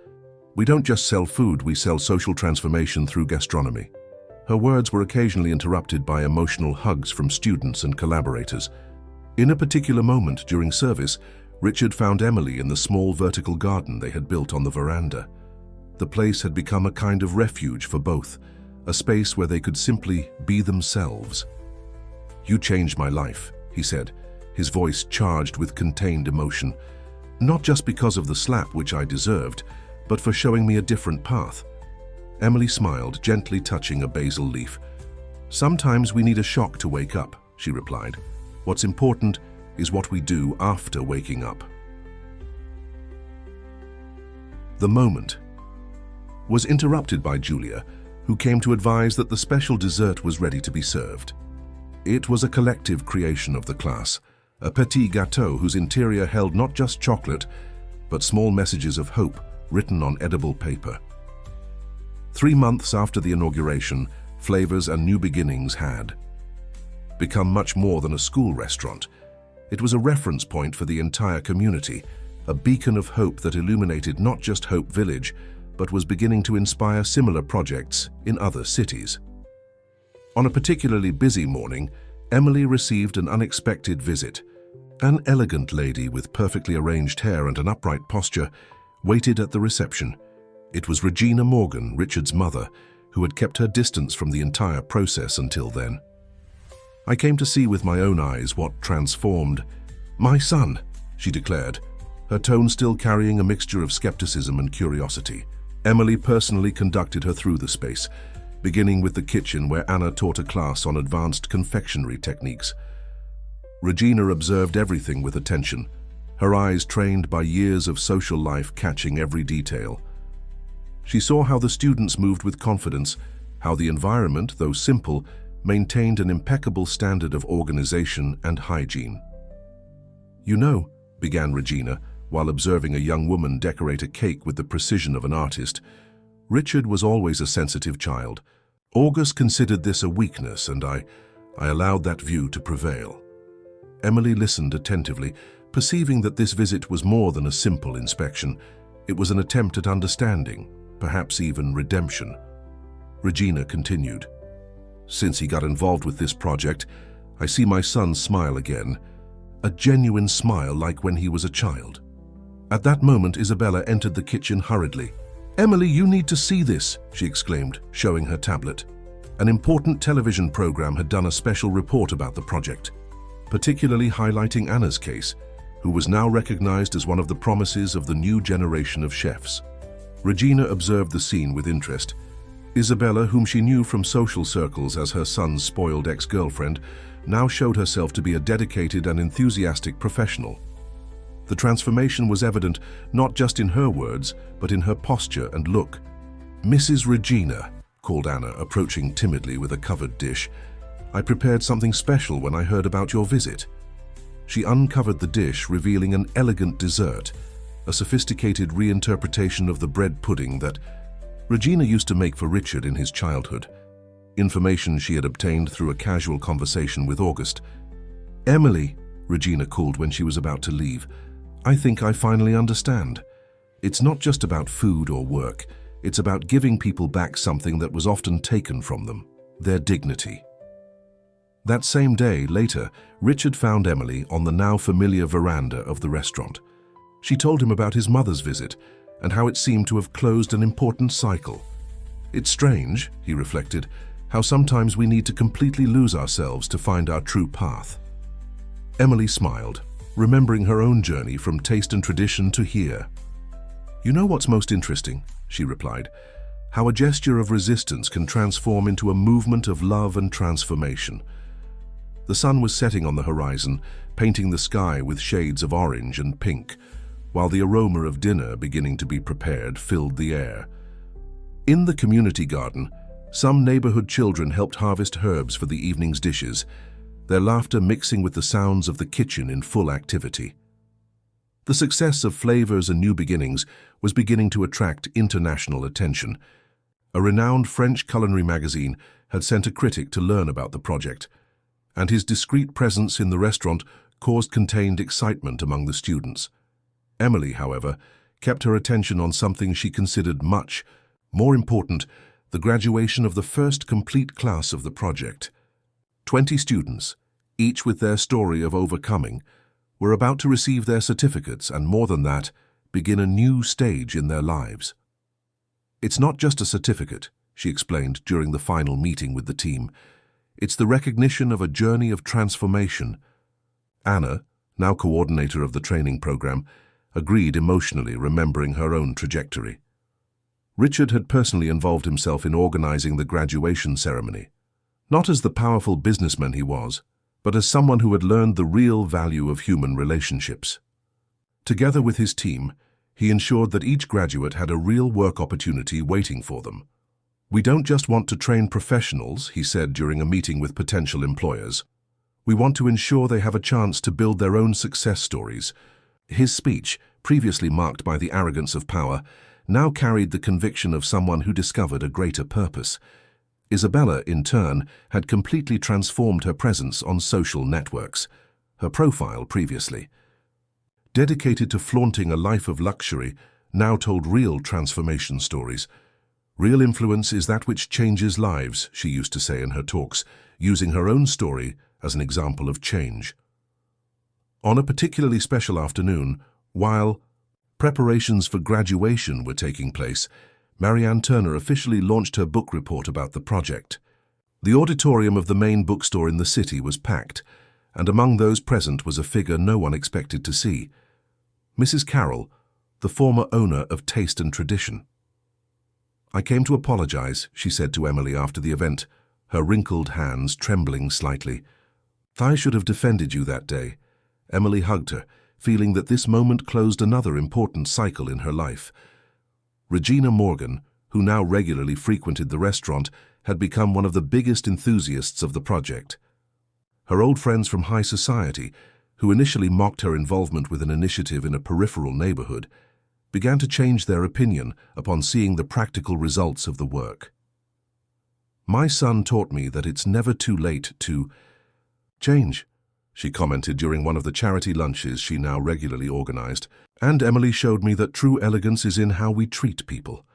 We don't just sell food, we sell social transformation through gastronomy. Her words were occasionally interrupted by emotional hugs from students and collaborators. In a particular moment during service, Richard found Emily in the small vertical garden they had built on the veranda. The place had become a kind of refuge for both, a space where they could simply be themselves. "You changed my life," he said, his voice charged with contained emotion. "Not just because of the slap which I deserved, but for showing me a different path." Emily smiled, gently touching a basil leaf. "Sometimes we need a shock to wake up," she replied. "What's important is what we do after waking up." The moment was interrupted by Julia, who came to advise that the special dessert was ready to be served. It was a collective creation of the class, a petit gâteau whose interior held not just chocolate, but small messages of hope written on edible paper. 3 months after the inauguration, Flavors and New Beginnings had become much more than a school restaurant. It was a reference point for the entire community, a beacon of hope that illuminated not just Hope Village, but was beginning to inspire similar projects in other cities. On a particularly busy morning, Emily received an unexpected visit. An elegant lady with perfectly arranged hair and an upright posture waited at the reception. It was Regina Morgan, Richard's mother, who had kept her distance from the entire process until then. "I came to see with my own eyes what transformed my son," she declared, her tone still carrying a mixture of skepticism and curiosity. Emily personally conducted her through the space, beginning with the kitchen where Anna taught a class on advanced confectionery techniques. Regina observed everything with attention, her eyes trained by years of social life catching every detail. She saw how the students moved with confidence, how the environment, though simple, maintained an impeccable standard of organization and hygiene. "You know," began Regina, while observing a young woman decorate a cake with the precision of an artist, "Richard was always a sensitive child. August considered this a weakness, and I allowed that view to prevail." Emily listened attentively, perceiving that this visit was more than a simple inspection. It was an attempt at understanding, perhaps even redemption. Regina continued, "Since he got involved with this project, I see my son smile again, a genuine smile like when he was a child." At that moment, Isabella entered the kitchen hurriedly. "Emily, you need to see this," she exclaimed, showing her tablet. An important television program had done a special report about the project, particularly highlighting Anna's case, who was now recognized as one of the promises of the new generation of chefs. Regina observed the scene with interest. Isabella, whom she knew from social circles as her son's spoiled ex-girlfriend, now showed herself to be a dedicated and enthusiastic professional. The transformation was evident not just in her words, but in her posture and look. "Mrs. Regina," called Anna, approaching timidly with a covered dish, "I prepared something special when I heard about your visit." She uncovered the dish, revealing an elegant dessert, a sophisticated reinterpretation of the bread pudding that Regina used to make for Richard in his childhood, information she had obtained through a casual conversation with August. "Emily," Regina called when she was about to leave, "I think I finally understand. It's not just about food or work, it's about giving people back something that was often taken from them, their dignity." That same day, later, Richard found Emily on the now familiar veranda of the restaurant. She told him about his mother's visit and how it seemed to have closed an important cycle. "It's strange," he reflected, "how sometimes we need to completely lose ourselves to find our true path." Emily smiled, remembering her own journey from taste and tradition to here. "You know what's most interesting?" she replied. "How a gesture of resistance can transform into a movement of love and transformation." The sun was setting on the horizon, painting the sky with shades of orange and pink, while the aroma of dinner beginning to be prepared filled the air. In the community garden, some neighborhood children helped harvest herbs for the evening's dishes, their laughter mixing with the sounds of the kitchen in full activity. The success of Flavors and New Beginnings was beginning to attract international attention. A renowned French culinary magazine had sent a critic to learn about the project, and his discreet presence in the restaurant caused contained excitement among the students. Emily, however, kept her attention on something she considered much more important: the graduation of the first complete class of the project. 20 students, each with their story of overcoming, were about to receive their certificates and, more than that, begin a new stage in their lives. "It's not just a certificate," she explained during the final meeting with the team. "It's the recognition of a journey of transformation." Anna, now coordinator of the training program, agreed emotionally, remembering her own trajectory. Richard had personally involved himself in organizing the graduation ceremony, not as the powerful businessman he was, but as someone who had learned the real value of human relationships. Together with his team, he ensured that each graduate had a real work opportunity waiting for them. "We don't just want to train professionals," he said during a meeting with potential employers. "We want to ensure they have a chance to build their own success stories." His speech, previously marked by the arrogance of power, now carried the conviction of someone who discovered a greater purpose. Isabella, in turn, had completely transformed her presence on social networks. Her profile previously dedicated to flaunting a life of luxury, now told real transformation stories. "Real influence is that which changes lives," she used to say in her talks, using her own story as an example of change. On a particularly special afternoon, while preparations for graduation were taking place, Marianne Turner officially launched her book report about the project. The auditorium of the main bookstore in the city was packed, and among those present was a figure no one expected to see: Mrs. Carroll, the former owner of Taste and Tradition. "I came to apologize," she said to Emily after the event, her wrinkled hands trembling slightly. "I should have defended you that day." Emily hugged her, feeling that this moment closed another important cycle in her life. Regina Morgan, who now regularly frequented the restaurant, had become one of the biggest enthusiasts of the project. Her old friends from high society, who initially mocked her involvement with an initiative in a peripheral neighborhood, began to change their opinion upon seeing the practical results of the work. "My son taught me that it's never too late to change," she commented during one of the charity lunches she now regularly organized. "And Emily showed me that true elegance is in how we treat people."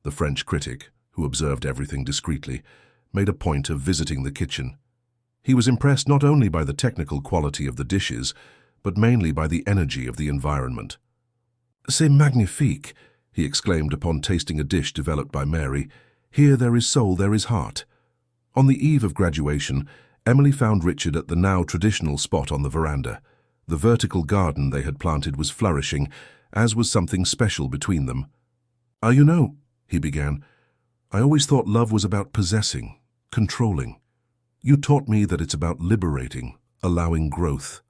The French critic, who observed everything discreetly, made a point of visiting the kitchen. He was impressed not only by the technical quality of the dishes, but mainly by the energy of the environment. "C'est magnifique," he exclaimed upon tasting a dish developed by Mary. "Here there is soul, there is heart." On the eve of graduation, Emily found Richard at the now traditional spot on the veranda. The vertical garden they had planted was flourishing, as was something special between them. You know," he began, "I always thought love was about possessing, controlling. You taught me that it's about liberating, allowing growth."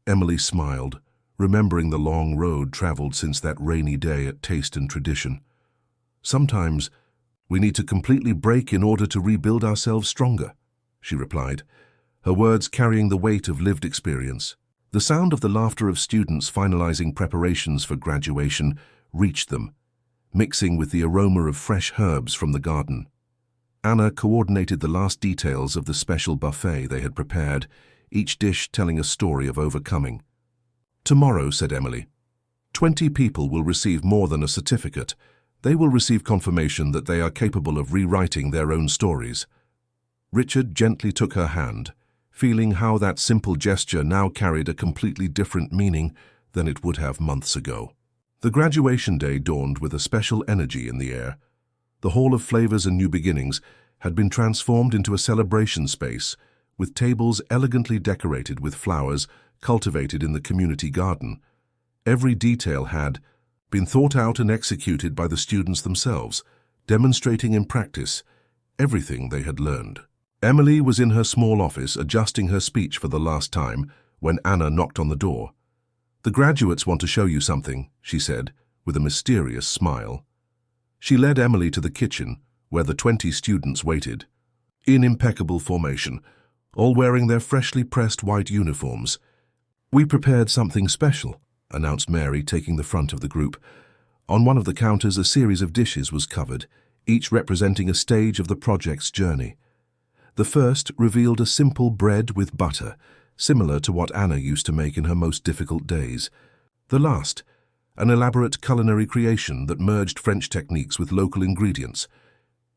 Emily smiled, remembering the long road traveled since that rainy day at Taste and Tradition. "Sometimes we need to completely break in order to rebuild ourselves stronger," she replied, her words carrying the weight of lived experience. The sound of the laughter of students finalizing preparations for graduation reached them, mixing with the aroma of fresh herbs from the garden. Anna coordinated the last details of the special buffet they had prepared, each dish telling a story of overcoming. "Tomorrow," said Emily, 20 people will receive more than a certificate. They will receive confirmation that they are capable of rewriting their own stories." Richard gently took her hand, feeling how that simple gesture now carried a completely different meaning than it would have months ago. The graduation day dawned with a special energy in the air. The Hall of Flavors and New Beginnings had been transformed into a celebration space, with tables elegantly decorated with flowers cultivated in the community garden. Every detail had been thought out and executed by the students themselves, demonstrating in practice everything they had learned. Emily was in her small office adjusting her speech for the last time when Anna knocked on the door. "The graduates want to show you something," she said, with a mysterious smile. She led Emily to the kitchen, where the 20 students waited, in impeccable formation, all wearing their freshly pressed white uniforms. "We prepared something special," announced Mary, taking the front of the group. On one of the counters, a series of dishes was covered, each representing a stage of the project's journey. The first revealed a simple bread with butter, similar to what Anna used to make in her most difficult days. The last, an elaborate culinary creation that merged French techniques with local ingredients.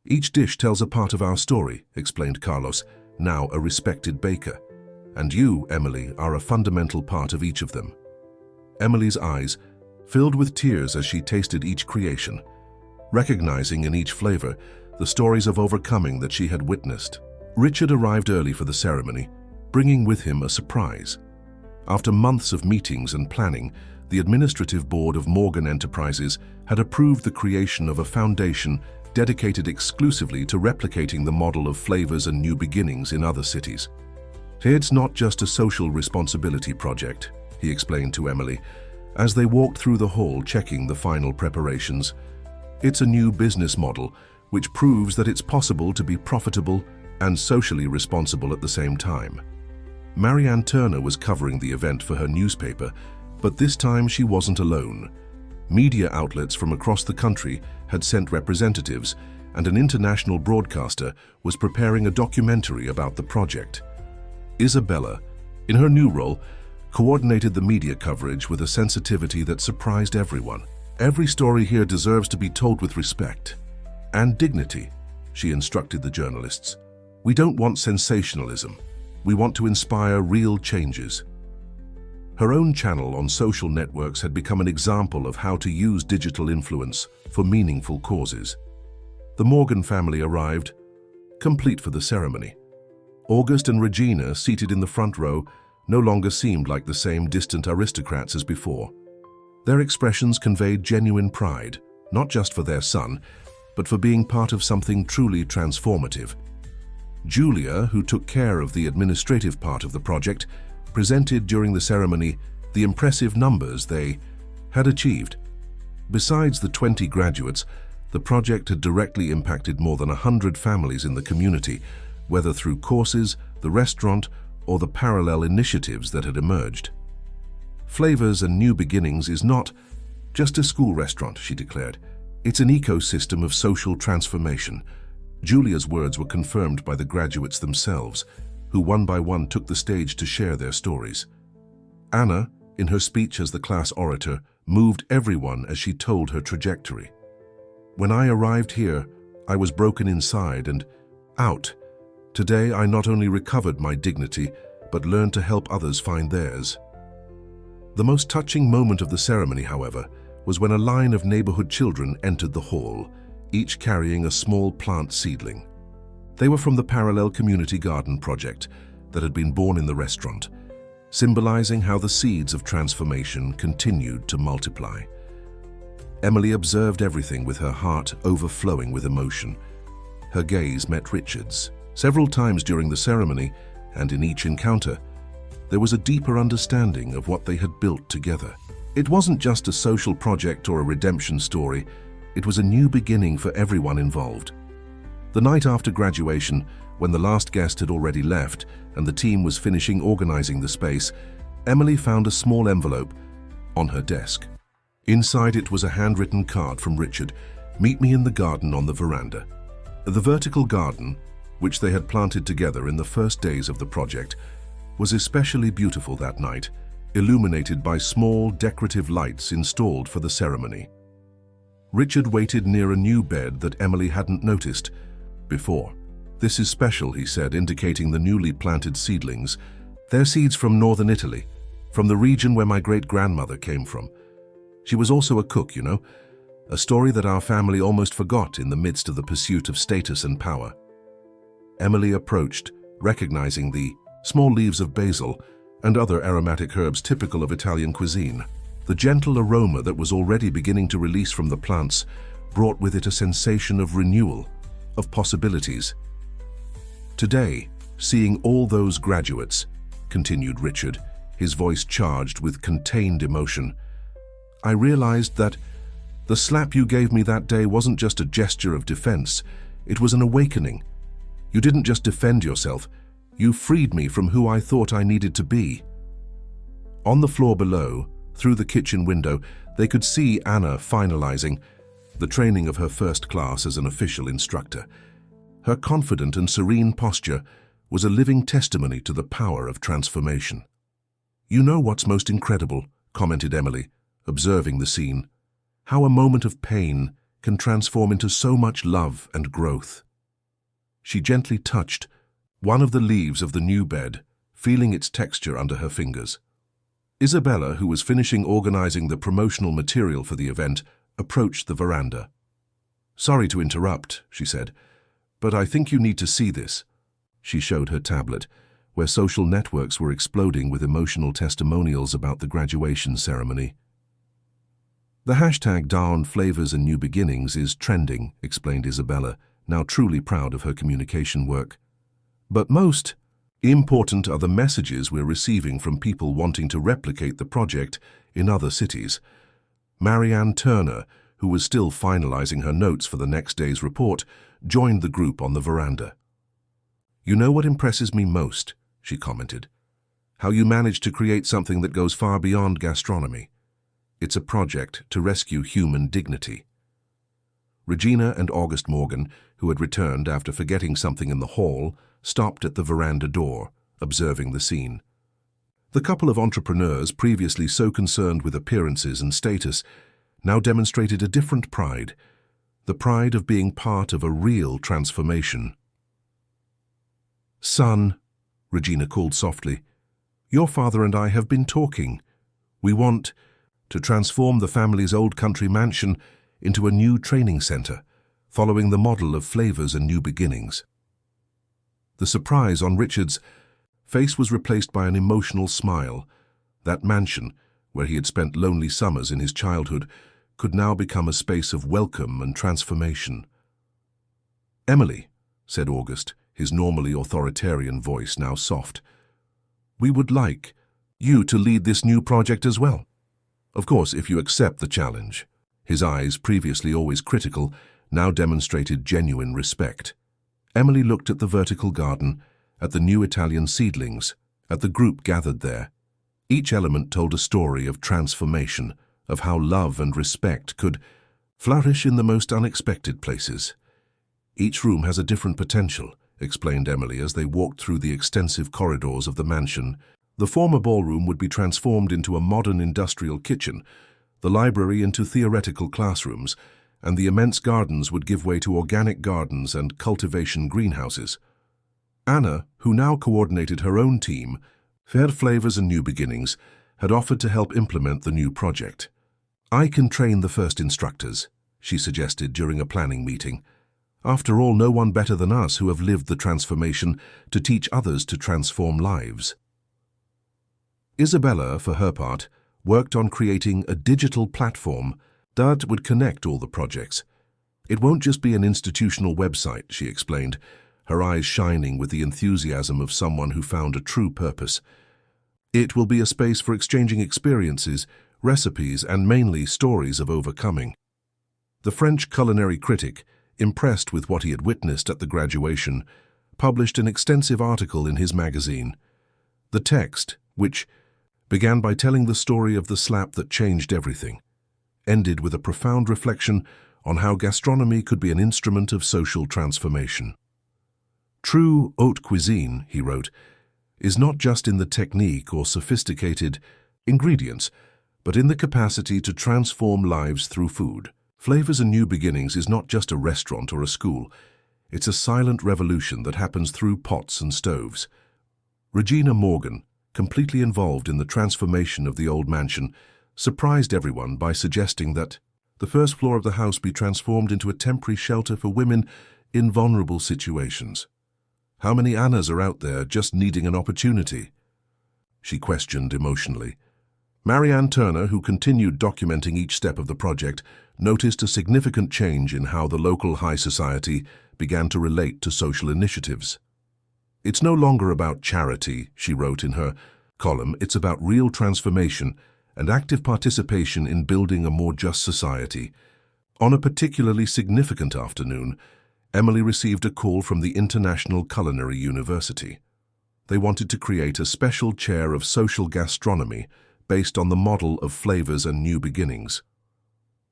"Each dish tells a part of our story," explained Carlos, now a respected baker. "And you, Emily, are a fundamental part of each of them." Emily's eyes filled with tears as she tasted each creation, recognizing in each flavor the stories of overcoming that she had witnessed. Richard arrived early for the ceremony, bringing with him a surprise. After months of meetings and planning, the administrative board of Morgan Enterprises had approved the creation of a foundation dedicated exclusively to replicating the model of flavors and new beginnings in other cities. "It's not just a social responsibility project," he explained to Emily, as they walked through the hall checking the final preparations. "It's a new business model which proves that it's possible to be profitable and socially responsible at the same time." Marianne Turner was covering the event for her newspaper, but this time she wasn't alone. Media outlets from across the country had sent representatives, and an international broadcaster was preparing a documentary about the project. Isabella, in her new role, coordinated the media coverage with a sensitivity that surprised everyone. "Every story here deserves to be told with respect and dignity," she instructed the journalists. "We don't want sensationalism. We want to inspire real changes." Her own channel on social networks had become an example of how to use digital influence for meaningful causes. The Morgan family arrived, complete for the ceremony. August and Regina, seated in the front row, no longer seemed like the same distant aristocrats as before. Their expressions conveyed genuine pride, not just for their son, but for being part of something truly transformative. Julia, who took care of the administrative part of the project, presented during the ceremony the impressive numbers they had achieved. Besides the 20 graduates, the project had directly impacted more than 100 families in the community, whether through courses, the restaurant, or the parallel initiatives that had emerged. "Flavors and New Beginnings is not just a school restaurant," she declared. "It's an ecosystem of social transformation." Julia's words were confirmed by the graduates themselves, who one by one took the stage to share their stories. Anna, in her speech as the class orator, moved everyone as she told her trajectory. "When I arrived here, I was broken inside and out. Today, I not only recovered my dignity, but learned to help others find theirs." The most touching moment of the ceremony, however, was when a line of neighborhood children entered the hall, each carrying a small plant seedling. They were from the Parallel Community Garden project that had been born in the restaurant, symbolizing how the seeds of transformation continued to multiply. Emily observed everything with her heart overflowing with emotion. Her gaze met Richard's. Several times during the ceremony, and in each encounter, there was a deeper understanding of what they had built together. It wasn't just a social project or a redemption story, it was a new beginning for everyone involved. The night after graduation, when the last guest had already left and the team was finishing organizing the space, Emily found a small envelope on her desk. Inside it was a handwritten card from Richard, "Meet me in the garden on the veranda." The vertical garden, which they had planted together in the first days of the project, was especially beautiful that night, illuminated by small decorative lights installed for the ceremony. Richard waited near a new bed that Emily hadn't noticed before. "This is special," he said, indicating the newly planted seedlings. "They're seeds from northern Italy, from the region where my great-grandmother came from. She was also a cook, you know, a story that our family almost forgot in the midst of the pursuit of status and power." Emily approached, recognizing the small leaves of basil and other aromatic herbs typical of Italian cuisine. The gentle aroma that was already beginning to release from the plants brought with it a sensation of renewal, of possibilities. Today, seeing all those graduates, continued Richard, his voice charged with contained emotion, I realized that the slap you gave me that day wasn't just a gesture of defense, it was an awakening. You didn't just defend yourself, you freed me from who I thought I needed to be. On the floor below, through the kitchen window, they could see Anna finalizing the training of her first class as an official instructor. Her confident and serene posture was a living testimony to the power of transformation. You know what's most incredible, commented Emily, observing the scene, how a moment of pain can transform into so much love and growth. She gently touched one of the leaves of the new bed, feeling its texture under her fingers. Isabella, who was finishing organizing the promotional material for the event, approached the veranda. Sorry to interrupt, she said, but I think you need to see this. She showed her tablet, where social networks were exploding with emotional testimonials about the graduation ceremony. The hashtag Down Flavors and New Beginnings is trending, explained Isabella, now truly proud of her communication work. But most important are the messages we're receiving from people wanting to replicate the project in other cities. Marianne Turner, who was still finalizing her notes for the next day's report, joined the group on the veranda. You know what impresses me most, she commented. How you managed to create something that goes far beyond gastronomy. It's a project to rescue human dignity. Regina and August Morgan, who had returned after forgetting something in the hall, stopped at the veranda door, observing the scene. The couple of entrepreneurs, previously so concerned with appearances and status, now demonstrated a different pride, the pride of being part of a real transformation. Son, Regina called softly, your father and I have been talking. We want to transform the family's old country mansion into a new training center, following the model of Flavors and New Beginnings. The surprise on Richard's face was replaced by an emotional smile. That mansion, where he had spent lonely summers in his childhood, could now become a space of welcome and transformation. Emily, said August, his normally authoritarian voice now soft, we would like you to lead this new project as well. Of course, if you accept the challenge. His eyes, previously always critical, now demonstrated genuine respect. Emily looked at the vertical garden, at the new Italian seedlings, at the group gathered there. Each element told a story of transformation, of how love and respect could flourish in the most unexpected places. Each room has a different potential, explained Emily as they walked through the extensive corridors of the mansion. The former ballroom would be transformed into a modern industrial kitchen, the library into theoretical classrooms, and the immense gardens would give way to organic gardens and cultivation greenhouses. Anna, who now coordinated her own team, Fair Flavors and New Beginnings, had offered to help implement the new project. I can train the first instructors, she suggested during a planning meeting. After all, no one better than us who have lived the transformation to teach others to transform lives. Isabella, for her part, worked on creating a digital platform that would connect all the projects. It won't just be an institutional website, she explained, her eyes shining with the enthusiasm of someone who found a true purpose. It will be a space for exchanging experiences, recipes, and mainly stories of overcoming. The French culinary critic, impressed with what he had witnessed at the graduation, published an extensive article in his magazine. The text, which began by telling the story of the slap that changed everything, ended with a profound reflection on how gastronomy could be an instrument of social transformation. True haute cuisine, he wrote, is not just in the technique or sophisticated ingredients, but in the capacity to transform lives through food. Flavors and New Beginnings is not just a restaurant or a school. It's a silent revolution that happens through pots and stoves. Regina Morgan, completely involved in the transformation of the old mansion, surprised everyone by suggesting that the first floor of the house be transformed into a temporary shelter for women in vulnerable situations. How many Annas are out there just needing an opportunity? She questioned emotionally. Marianne Turner, who continued documenting each step of the project, noticed a significant change in how the local high society began to relate to social initiatives. "It's no longer about charity," she wrote in her column. "It's about real transformation and active participation in building a more just society." On a particularly significant afternoon, Emily received a call from the International Culinary University. They wanted to create a special chair of social gastronomy based on the model of flavors and new beginnings.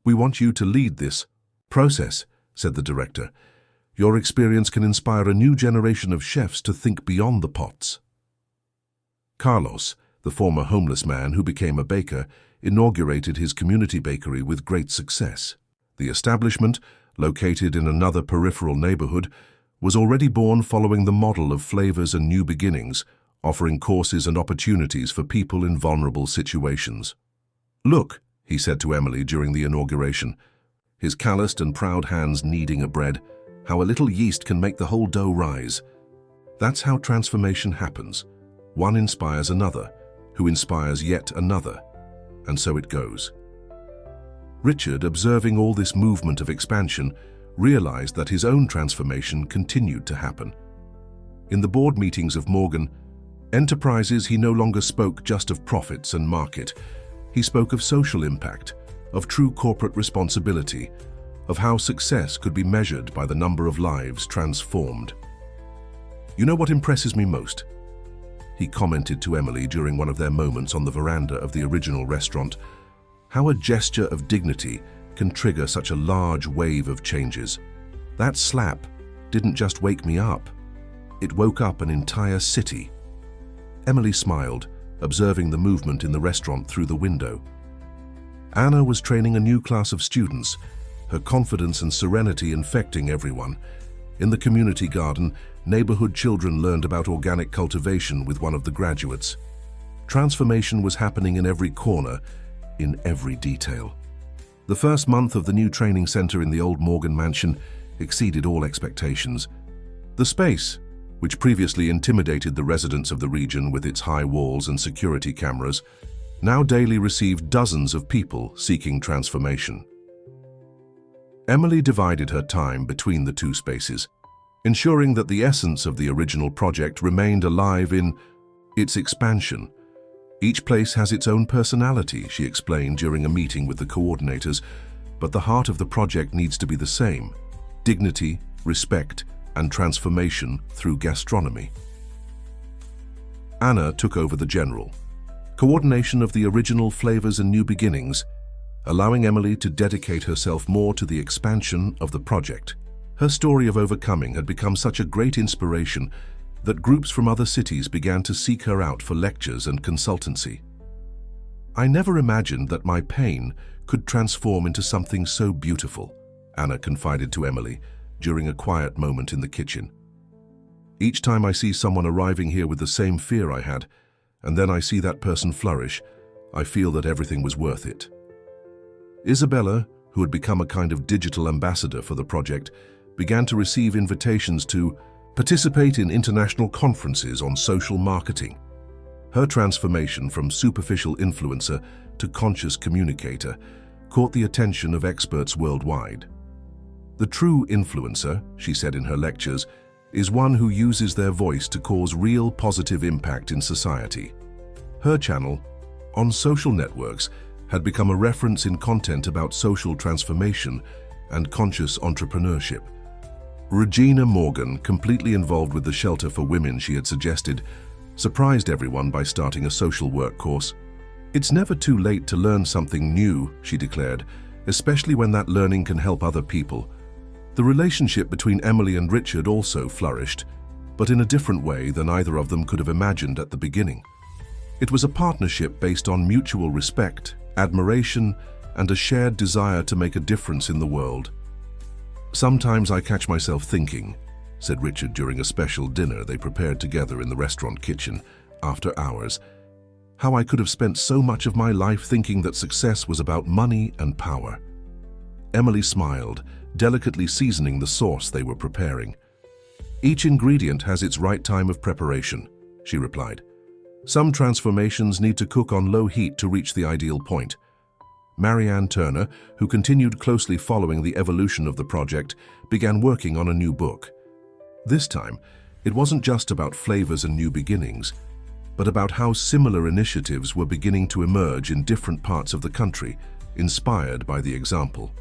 "We want you to lead this process," said the director. "Your experience can inspire a new generation of chefs to think beyond the pots." Carlos, the former homeless man who became a baker, inaugurated his community bakery with great success. The establishment, located in another peripheral neighborhood, was already born following the model of flavors and new beginnings, offering courses and opportunities for people in vulnerable situations. "Look," he said to Emily during the inauguration, his calloused and proud hands kneading a bread, "how a little yeast can make the whole dough rise." That's how transformation happens. One inspires another, who inspires yet another, and so it goes. Richard, observing all this movement of expansion, realized that his own transformation continued to happen. In the board meetings of Morgan Enterprises, he no longer spoke just of profits and market. He spoke of social impact, of true corporate responsibility, of how success could be measured by the number of lives transformed. "You know what impresses me most?" he commented to Emily during one of their moments on the veranda of the original restaurant. "How a gesture of dignity can trigger such a large wave of changes. That slap didn't just wake me up, it woke up an entire city." Emily smiled, observing the movement in the restaurant through the window. Anna was training a new class of students, her confidence and serenity infecting everyone. In the community garden, neighborhood children learned about organic cultivation with one of the graduates. Transformation was happening in every corner, in every detail. The first month of the new training center in the old Morgan mansion exceeded all expectations. The space, which previously intimidated the residents of the region with its high walls and security cameras, now daily received dozens of people seeking transformation. Emily divided her time between the two spaces, ensuring that the essence of the original project remained alive in its expansion. "Each place has its own personality," she explained during a meeting with the coordinators, "but the heart of the project needs to be the same: dignity, respect, and transformation through gastronomy." Anna took over the general coordination of the original flavors and new beginnings, allowing Emily to dedicate herself more to the expansion of the project. Her story of overcoming had become such a great inspiration that groups from other cities began to seek her out for lectures and consultancy. "I never imagined that my pain could transform into something so beautiful," Anna confided to Emily during a quiet moment in the kitchen. "Each time I see someone arriving here with the same fear I had, and then I see that person flourish, I feel that everything was worth it." Isabella, who had become a kind of digital ambassador for the project, began to receive invitations to participate in international conferences on social marketing. Her transformation from superficial influencer to conscious communicator caught the attention of experts worldwide. "The true influencer," she said in her lectures, "is one who uses their voice to cause real positive impact in society." Her channel, on social networks, had become a reference in content about social transformation and conscious entrepreneurship. Regina Morgan, completely involved with the shelter for women she had suggested, surprised everyone by starting a social work course. "It's never too late to learn something new," she declared, "especially when that learning can help other people." The relationship between Emily and Richard also flourished, but in a different way than either of them could have imagined at the beginning. It was a partnership based on mutual respect, admiration, and a shared desire to make a difference in the world. "Sometimes I catch myself thinking," said Richard during a special dinner they prepared together in the restaurant kitchen after hours, "how I could have spent so much of my life thinking that success was about money and power." Emily smiled, delicately seasoning the sauce they were preparing. "Each ingredient has its right time of preparation," she replied. Some transformations need to cook on low heat to reach the ideal point. Marianne Turner, who continued closely following the evolution of the project, began working on a new book. This time, it wasn't just about flavors and new beginnings, but about how similar initiatives were beginning to emerge in different parts of the country, inspired by the example.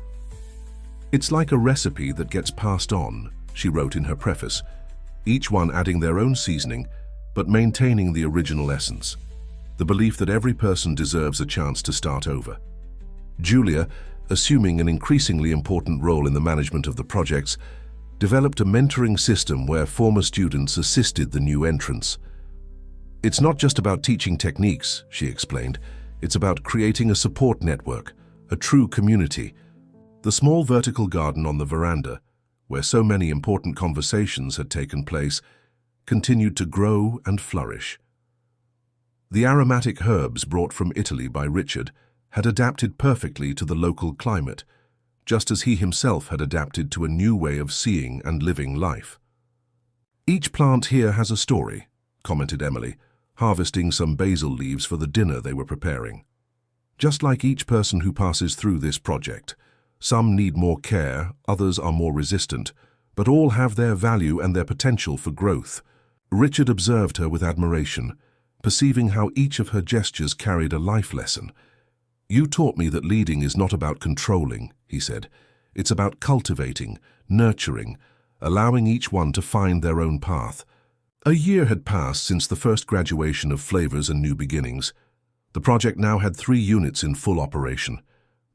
"It's like a recipe that gets passed on," she wrote in her preface, each one adding their own seasoning, but maintaining the original essence, the belief that every person deserves a chance to start over. Julia, assuming an increasingly important role in the management of the projects, developed a mentoring system where former students assisted the new entrants. "It's not just about teaching techniques," she explained. "It's about creating a support network, a true community." The small vertical garden on the veranda, where so many important conversations had taken place, continued to grow and flourish. The aromatic herbs brought from Italy by Richard had adapted perfectly to the local climate, just as he himself had adapted to a new way of seeing and living life. "Each plant here has a story," commented Emily, harvesting some basil leaves for the dinner they were preparing. "Just like each person who passes through this project. Some need more care, others are more resistant, but all have their value and their potential for growth." Richard observed her with admiration, perceiving how each of her gestures carried a life lesson. "You taught me that leading is not about controlling," he said. "It's about cultivating, nurturing, allowing each one to find their own path." A year had passed since the first graduation of Flavors and New Beginnings. The project now had 3 units in full operation: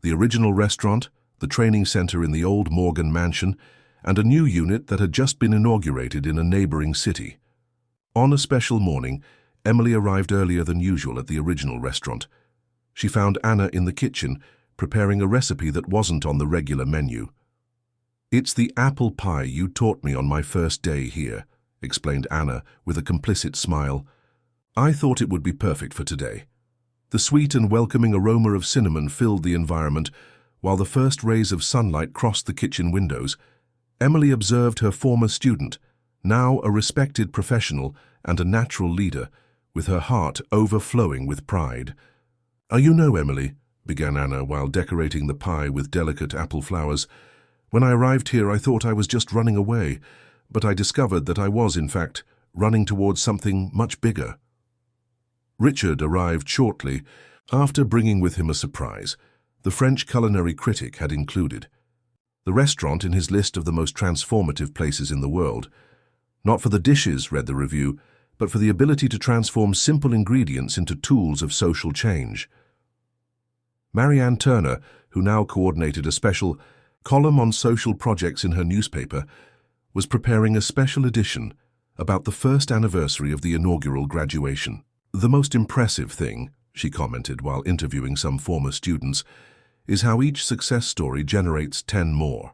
the original restaurant, the training center in the old Morgan mansion, and a new unit that had just been inaugurated in a neighboring city. On a special morning, Emily arrived earlier than usual at the original restaurant. She found Anna in the kitchen, preparing a recipe that wasn't on the regular menu. "It's the apple pie you taught me on my first day here," explained Anna with a complicit smile. "I thought it would be perfect for today." The sweet and welcoming aroma of cinnamon filled the environment, while the first rays of sunlight crossed the kitchen windows. Emily observed her former student, now a respected professional and a natural leader, with her heart overflowing with pride. "You know, Emily," began Anna while decorating the pie with delicate apple flowers, "when I arrived here I thought I was just running away, but I discovered that I was, in fact, running towards something much bigger." Richard arrived shortly, after bringing with him a surprise. The French culinary critic had included the restaurant in his list of the most transformative places in the world. Not for the dishes, read the review, but for the ability to transform simple ingredients into tools of social change. Marianne Turner, who now coordinated a special column on social projects in her newspaper, was preparing a special edition about the first anniversary of the inaugural graduation. "The most impressive thing," she commented while interviewing some former students, "is how each success story generates 10 more."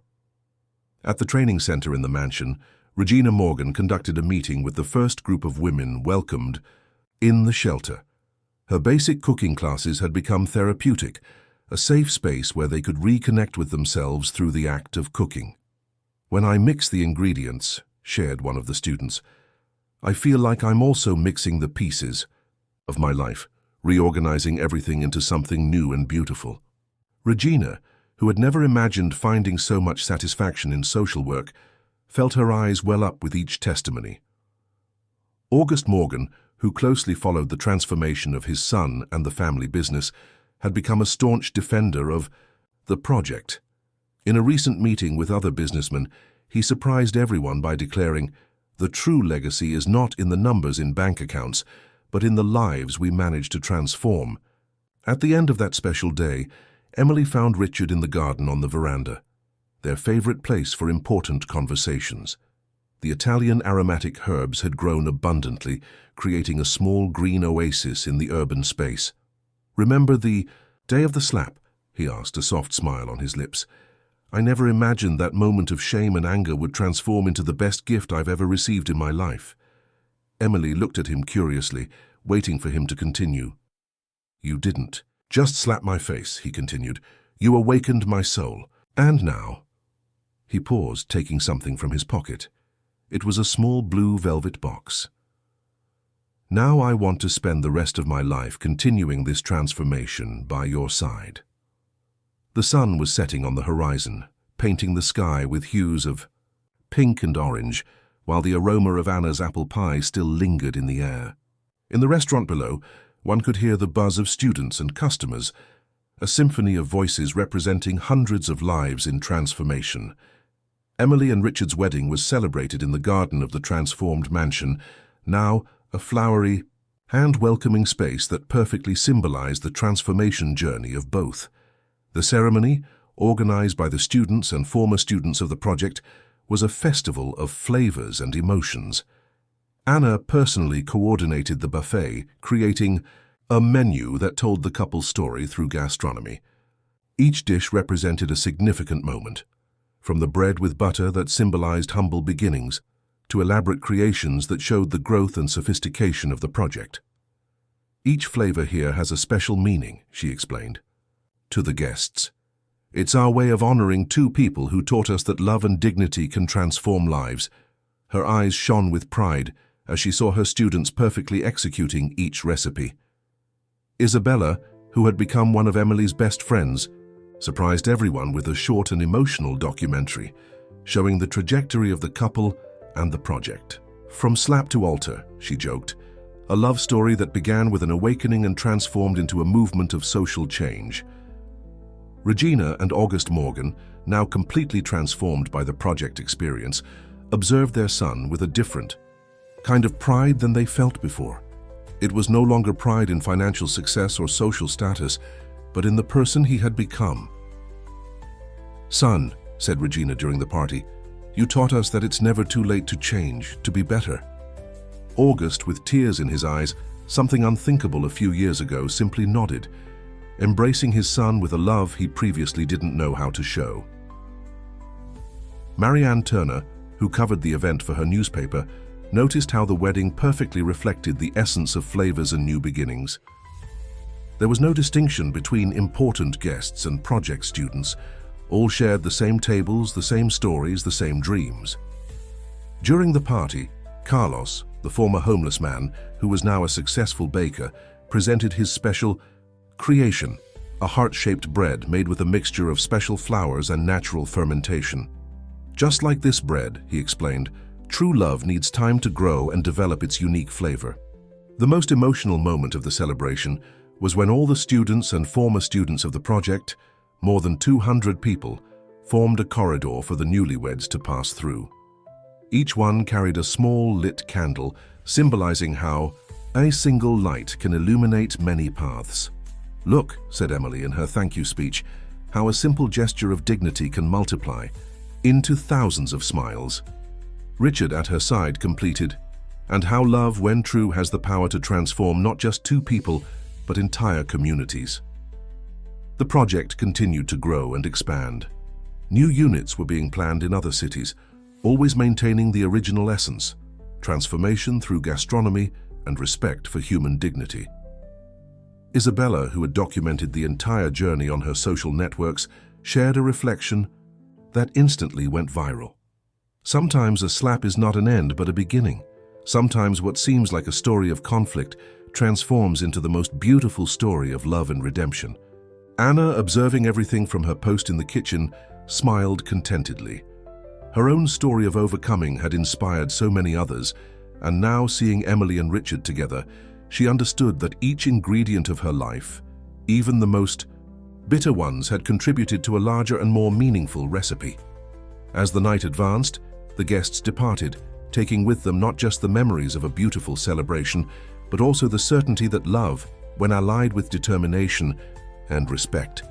At the training center in the mansion, Regina Morgan conducted a meeting with the first group of women welcomed in the shelter. Her basic cooking classes had become therapeutic, a safe space where they could reconnect with themselves through the act of cooking. "When I mix the ingredients," shared one of the students, "I feel like I'm also mixing the pieces of my life, reorganizing everything into something new and beautiful." Regina, who had never imagined finding so much satisfaction in social work, felt her eyes well up with each testimony. August Morgan, who closely followed the transformation of his son and the family business, had become a staunch defender of the project. In a recent meeting with other businessmen, he surprised everyone by declaring, "The true legacy is not in the numbers in bank accounts, but in the lives we manage to transform." At the end of that special day, Emily found Richard in the garden on the veranda, their favorite place for important conversations. The Italian aromatic herbs had grown abundantly, creating a small green oasis in the urban space. "Remember the day of the slap?" he asked, a soft smile on his lips. "I never imagined that moment of shame and anger would transform into the best gift I've ever received in my life." Emily looked at him curiously, waiting for him to continue. "You didn't just slap my face," he continued. "You awakened my soul. And now—" He paused, taking something from his pocket. It was a small blue velvet box. Now I want to spend the rest of my life continuing this transformation by your side. The sun was setting on the horizon, painting the sky with hues of pink and orange, while the aroma of Anna's apple pie still lingered in the air. In the restaurant below, one could hear the buzz of students and customers, a symphony of voices representing hundreds of lives in transformation. Emily and Richard's wedding was celebrated in the garden of the transformed mansion, now a flowery, hand-welcoming space that perfectly symbolized the transformation journey of both. The ceremony, organized by the students and former students of the project, was a festival of flavors and emotions. Anna personally coordinated the buffet, creating a menu that told the couple's story through gastronomy. Each dish represented a significant moment, from the bread with butter that symbolized humble beginnings to elaborate creations that showed the growth and sophistication of the project. Each flavor here has a special meaning, she explained. To the guests, it's our way of honoring two people who taught us that love and dignity can transform lives. Her eyes shone with pride as she saw her students perfectly executing each recipe. Isabella, who had become one of Emily's best friends, surprised everyone with a short and emotional documentary, showing the trajectory of the couple and the project. From slap to altar, she joked, a love story that began with an awakening and transformed into a movement of social change. Regina and August Morgan, now completely transformed by the project experience, observed their son with a different kind of pride than they felt before. It was no longer pride in financial success or social status, but in the person he had become. "Son," said Regina during the party, "you taught us that it's never too late to change, to be better." August, with tears in his eyes, something unthinkable a few years ago, simply nodded, embracing his son with a love he previously didn't know how to show. Marianne Turner, who covered the event for her newspaper, noticed how the wedding perfectly reflected the essence of flavors and new beginnings. There was no distinction between important guests and project students. All shared the same tables, the same stories, the same dreams. During the party, Carlos, the former homeless man, who was now a successful baker, presented his special creation, a heart-shaped bread made with a mixture of special flours and natural fermentation. "Just like this bread," he explained, "true love needs time to grow and develop its unique flavor." The most emotional moment of the celebration was when all the students and former students of the project, more than 200 people, formed a corridor for the newlyweds to pass through. Each one carried a small lit candle, symbolizing how a single light can illuminate many paths. "Look," said Emily in her thank you speech, "how a simple gesture of dignity can multiply into thousands of smiles." Richard at her side completed, "And how love, when true, has the power to transform not just two people, but entire communities." The project continued to grow and expand. New units were being planned in other cities, always maintaining the original essence, transformation through gastronomy and respect for human dignity. Isabella, who had documented the entire journey on her social networks, shared a reflection that instantly went viral. Sometimes a slap is not an end but a beginning. Sometimes what seems like a story of conflict transforms into the most beautiful story of love and redemption. Anna, observing everything from her post in the kitchen, smiled contentedly. Her own story of overcoming had inspired so many others, and now seeing Emily and Richard together, she understood that each ingredient of her life, even the most bitter ones, had contributed to a larger and more meaningful recipe. As the night advanced, the guests departed, taking with them not just the memories of a beautiful celebration, but also the certainty that love, when allied with determination and respect,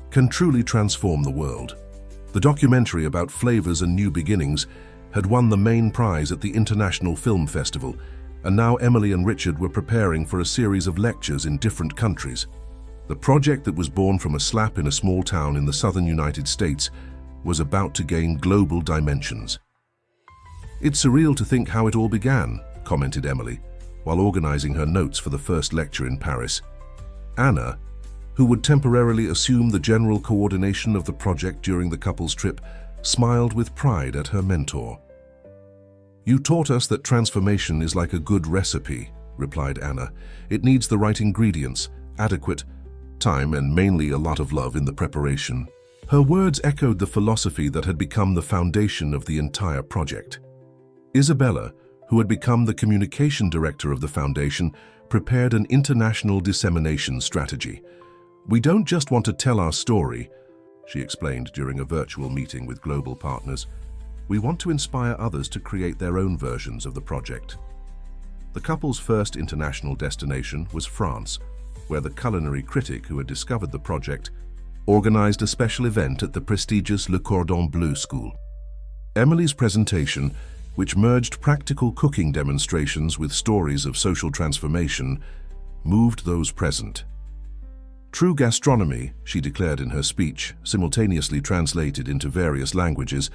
can truly transform the world. The documentary about flavors and new beginnings had won the main prize at the International Film Festival, and now Emily and Richard were preparing for a series of lectures in different countries. The project that was born from a slap in a small town in the southern United States was about to gain global dimensions. "It's surreal to think how it all began," commented Emily, while organizing her notes for the first lecture in Paris. Anna, who would temporarily assume the general coordination of the project during the couple's trip, smiled with pride at her mentor. "You taught us that transformation is like a good recipe," replied Anna. "It needs the right ingredients, adequate time, and mainly a lot of love in the preparation." Her words echoed the philosophy that had become the foundation of the entire project. Isabella, who had become the communication director of the foundation, prepared an international dissemination strategy. "We don't just want to tell our story," she explained during a virtual meeting with global partners. "We want to inspire others to create their own versions of the project." The couple's first international destination was France, where the culinary critic who had discovered the project organized a special event at the prestigious Le Cordon Bleu school. Emily's presentation, which merged practical cooking demonstrations with stories of social transformation, moved those present. "True gastronomy," she declared in her speech, simultaneously translated into various languages,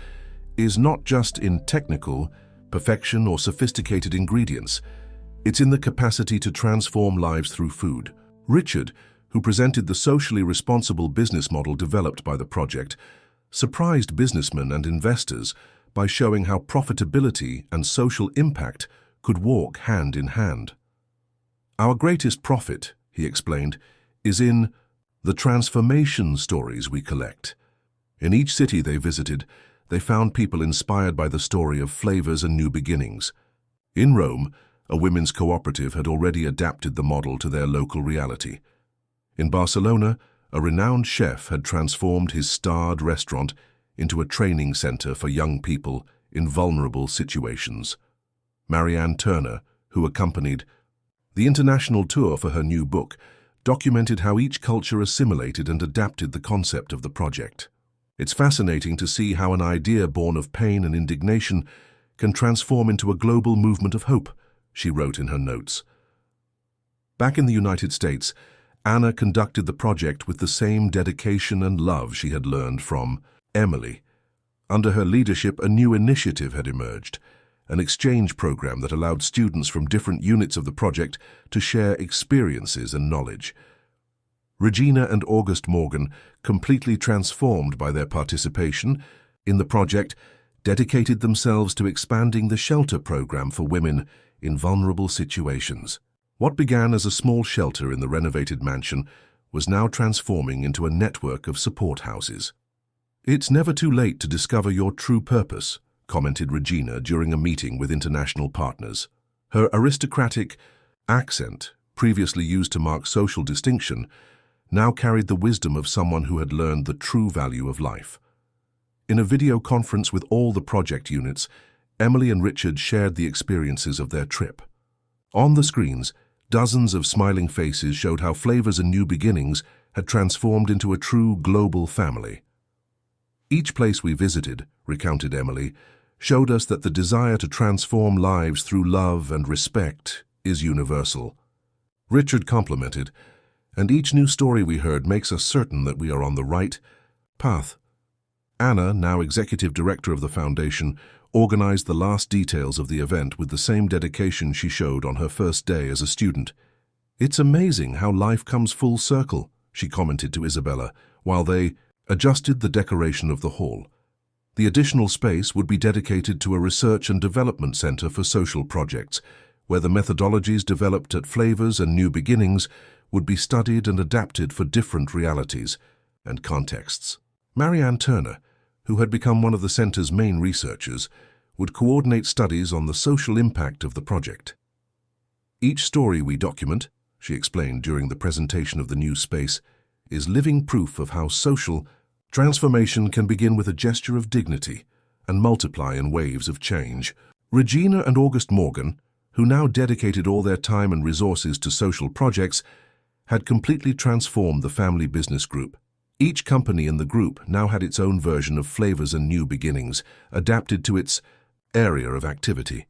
"is not just in technical perfection or sophisticated ingredients. It's in the capacity to transform lives through food." Richard, who presented the socially responsible business model developed by the project, surprised businessmen and investors by showing how profitability and social impact could walk hand in hand. "Our greatest profit," he explained, "is in the transformation stories we collect." In each city they visited, they found people inspired by the story of flavors and new beginnings. In Rome, a women's cooperative had already adapted the model to their local reality. In Barcelona, a renowned chef had transformed his starred restaurant into a training center for young people in vulnerable situations. Marianne Turner, who accompanied the international tour for her new book, documented how each culture assimilated and adapted the concept of the project. "It's fascinating to see how an idea born of pain and indignation can transform into a global movement of hope," she wrote in her notes. Back in the United States, Anna conducted the project with the same dedication and love she had learned from Emily. Under her leadership, a new initiative had emerged, an exchange program that allowed students from different units of the project to share experiences and knowledge. Regina and August Morgan, completely transformed by their participation in the project, dedicated themselves to expanding the shelter program for women in vulnerable situations. What began as a small shelter in the renovated mansion was now transforming into a network of support houses. "It's never too late to discover your true purpose," commented Regina during a meeting with international partners. Her aristocratic accent, previously used to mark social distinction, now carried the wisdom of someone who had learned the true value of life. In a video conference with all the project units, Emily and Richard shared the experiences of their trip. On the screens, dozens of smiling faces showed how Flavors and New Beginnings had transformed into a true global family. "Each place we visited," recounted Emily, "showed us that the desire to transform lives through love and respect is universal." Richard complimented, "And each new story we heard makes us certain that we are on the right path." Anna, now executive director of the foundation, organized the last details of the event with the same dedication she showed on her first day as a student. "It's amazing how life comes full circle," she commented to Isabella, while they adjusted the decoration of the hall. The additional space would be dedicated to a research and development center for social projects, where the methodologies developed at Flavors and New Beginnings would be studied and adapted for different realities and contexts. Marianne Turner, who had become one of the center's main researchers, would coordinate studies on the social impact of the project. "Each story we document," she explained during the presentation of the new space, "is living proof of how social transformation can begin with a gesture of dignity and multiply in waves of change." Regina and August Morgan, who now dedicated all their time and resources to social projects, had completely transformed the family business group. Each company in the group now had its own version of Flavors and New Beginnings, adapted to its area of activity.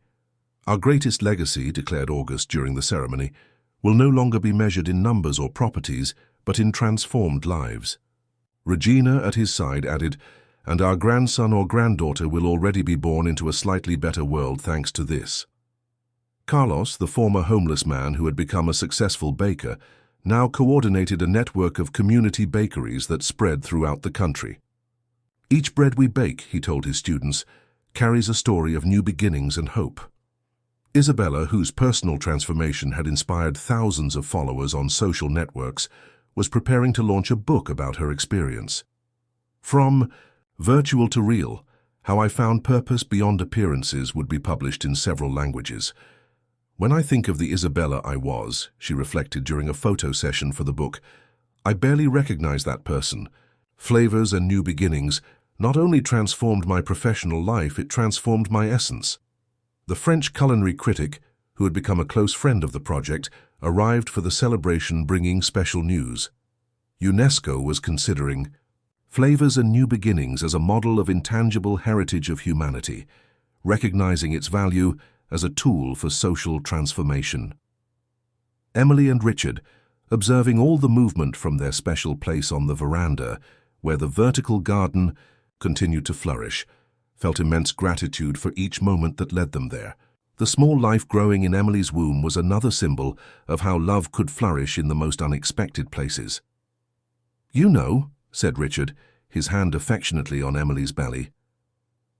"Our greatest legacy," declared August during the ceremony, "will no longer be measured in numbers or properties, but in transformed lives." Regina, at his side, added, "And our grandson or granddaughter will already be born into a slightly better world thanks to this." Carlos, the former homeless man who had become a successful baker, now coordinated a network of community bakeries that spread throughout the country. "Each bread we bake," he told his students, "carries a story of new beginnings and hope." Isabella, whose personal transformation had inspired thousands of followers on social networks, was preparing to launch a book about her experience. From Virtual to Real, How I Found Purpose Beyond Appearances would be published in several languages. When I think of the Isabella I was, she reflected during a photo session for the book, I barely recognize that person. Flavors and New Beginnings not only transformed my professional life, it transformed my essence. The French culinary critic, who had become a close friend of the project, arrived for the celebration bringing special news. UNESCO was considering Flavors and New Beginnings as a model of intangible heritage of humanity, recognizing its value as a tool for social transformation. Emily and Richard, observing all the movement from their special place on the veranda, where the vertical garden continued to flourish, felt immense gratitude for each moment that led them there. The small life growing in Emily's womb was another symbol of how love could flourish in the most unexpected places. "You know," said Richard, his hand affectionately on Emily's belly,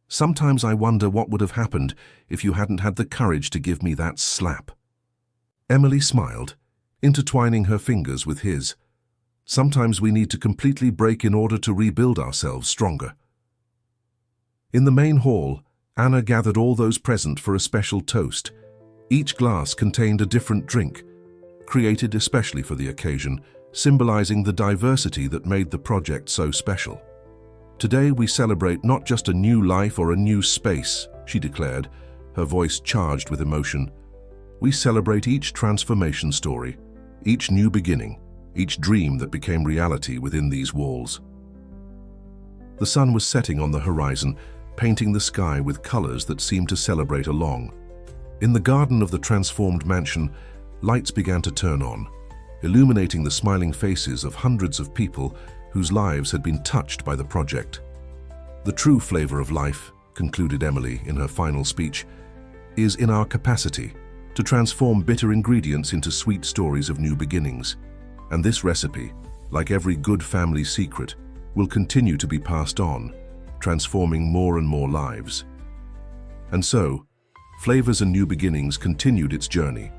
"sometimes I wonder what would have happened if you hadn't had the courage to give me that slap." Emily smiled, intertwining her fingers with his. "Sometimes we need to completely break in order to rebuild ourselves stronger." In the main hall, Anna gathered all those present for a special toast. Each glass contained a different drink, created especially for the occasion, symbolizing the diversity that made the project so special. "Today we celebrate not just a new life or a new space," she declared, her voice charged with emotion. "We celebrate each transformation story, each new beginning, each dream that became reality within these walls." The sun was setting on the horizon, painting the sky with colors that seemed to celebrate along. In the garden of the transformed mansion, lights began to turn on, illuminating the smiling faces of hundreds of people whose lives had been touched by the project. "The true flavor of life," concluded Emily in her final speech, "is in our capacity to transform bitter ingredients into sweet stories of new beginnings. And this recipe, like every good family secret, will continue to be passed on, transforming more and more lives." And so, Flavors and New Beginnings continued its journey,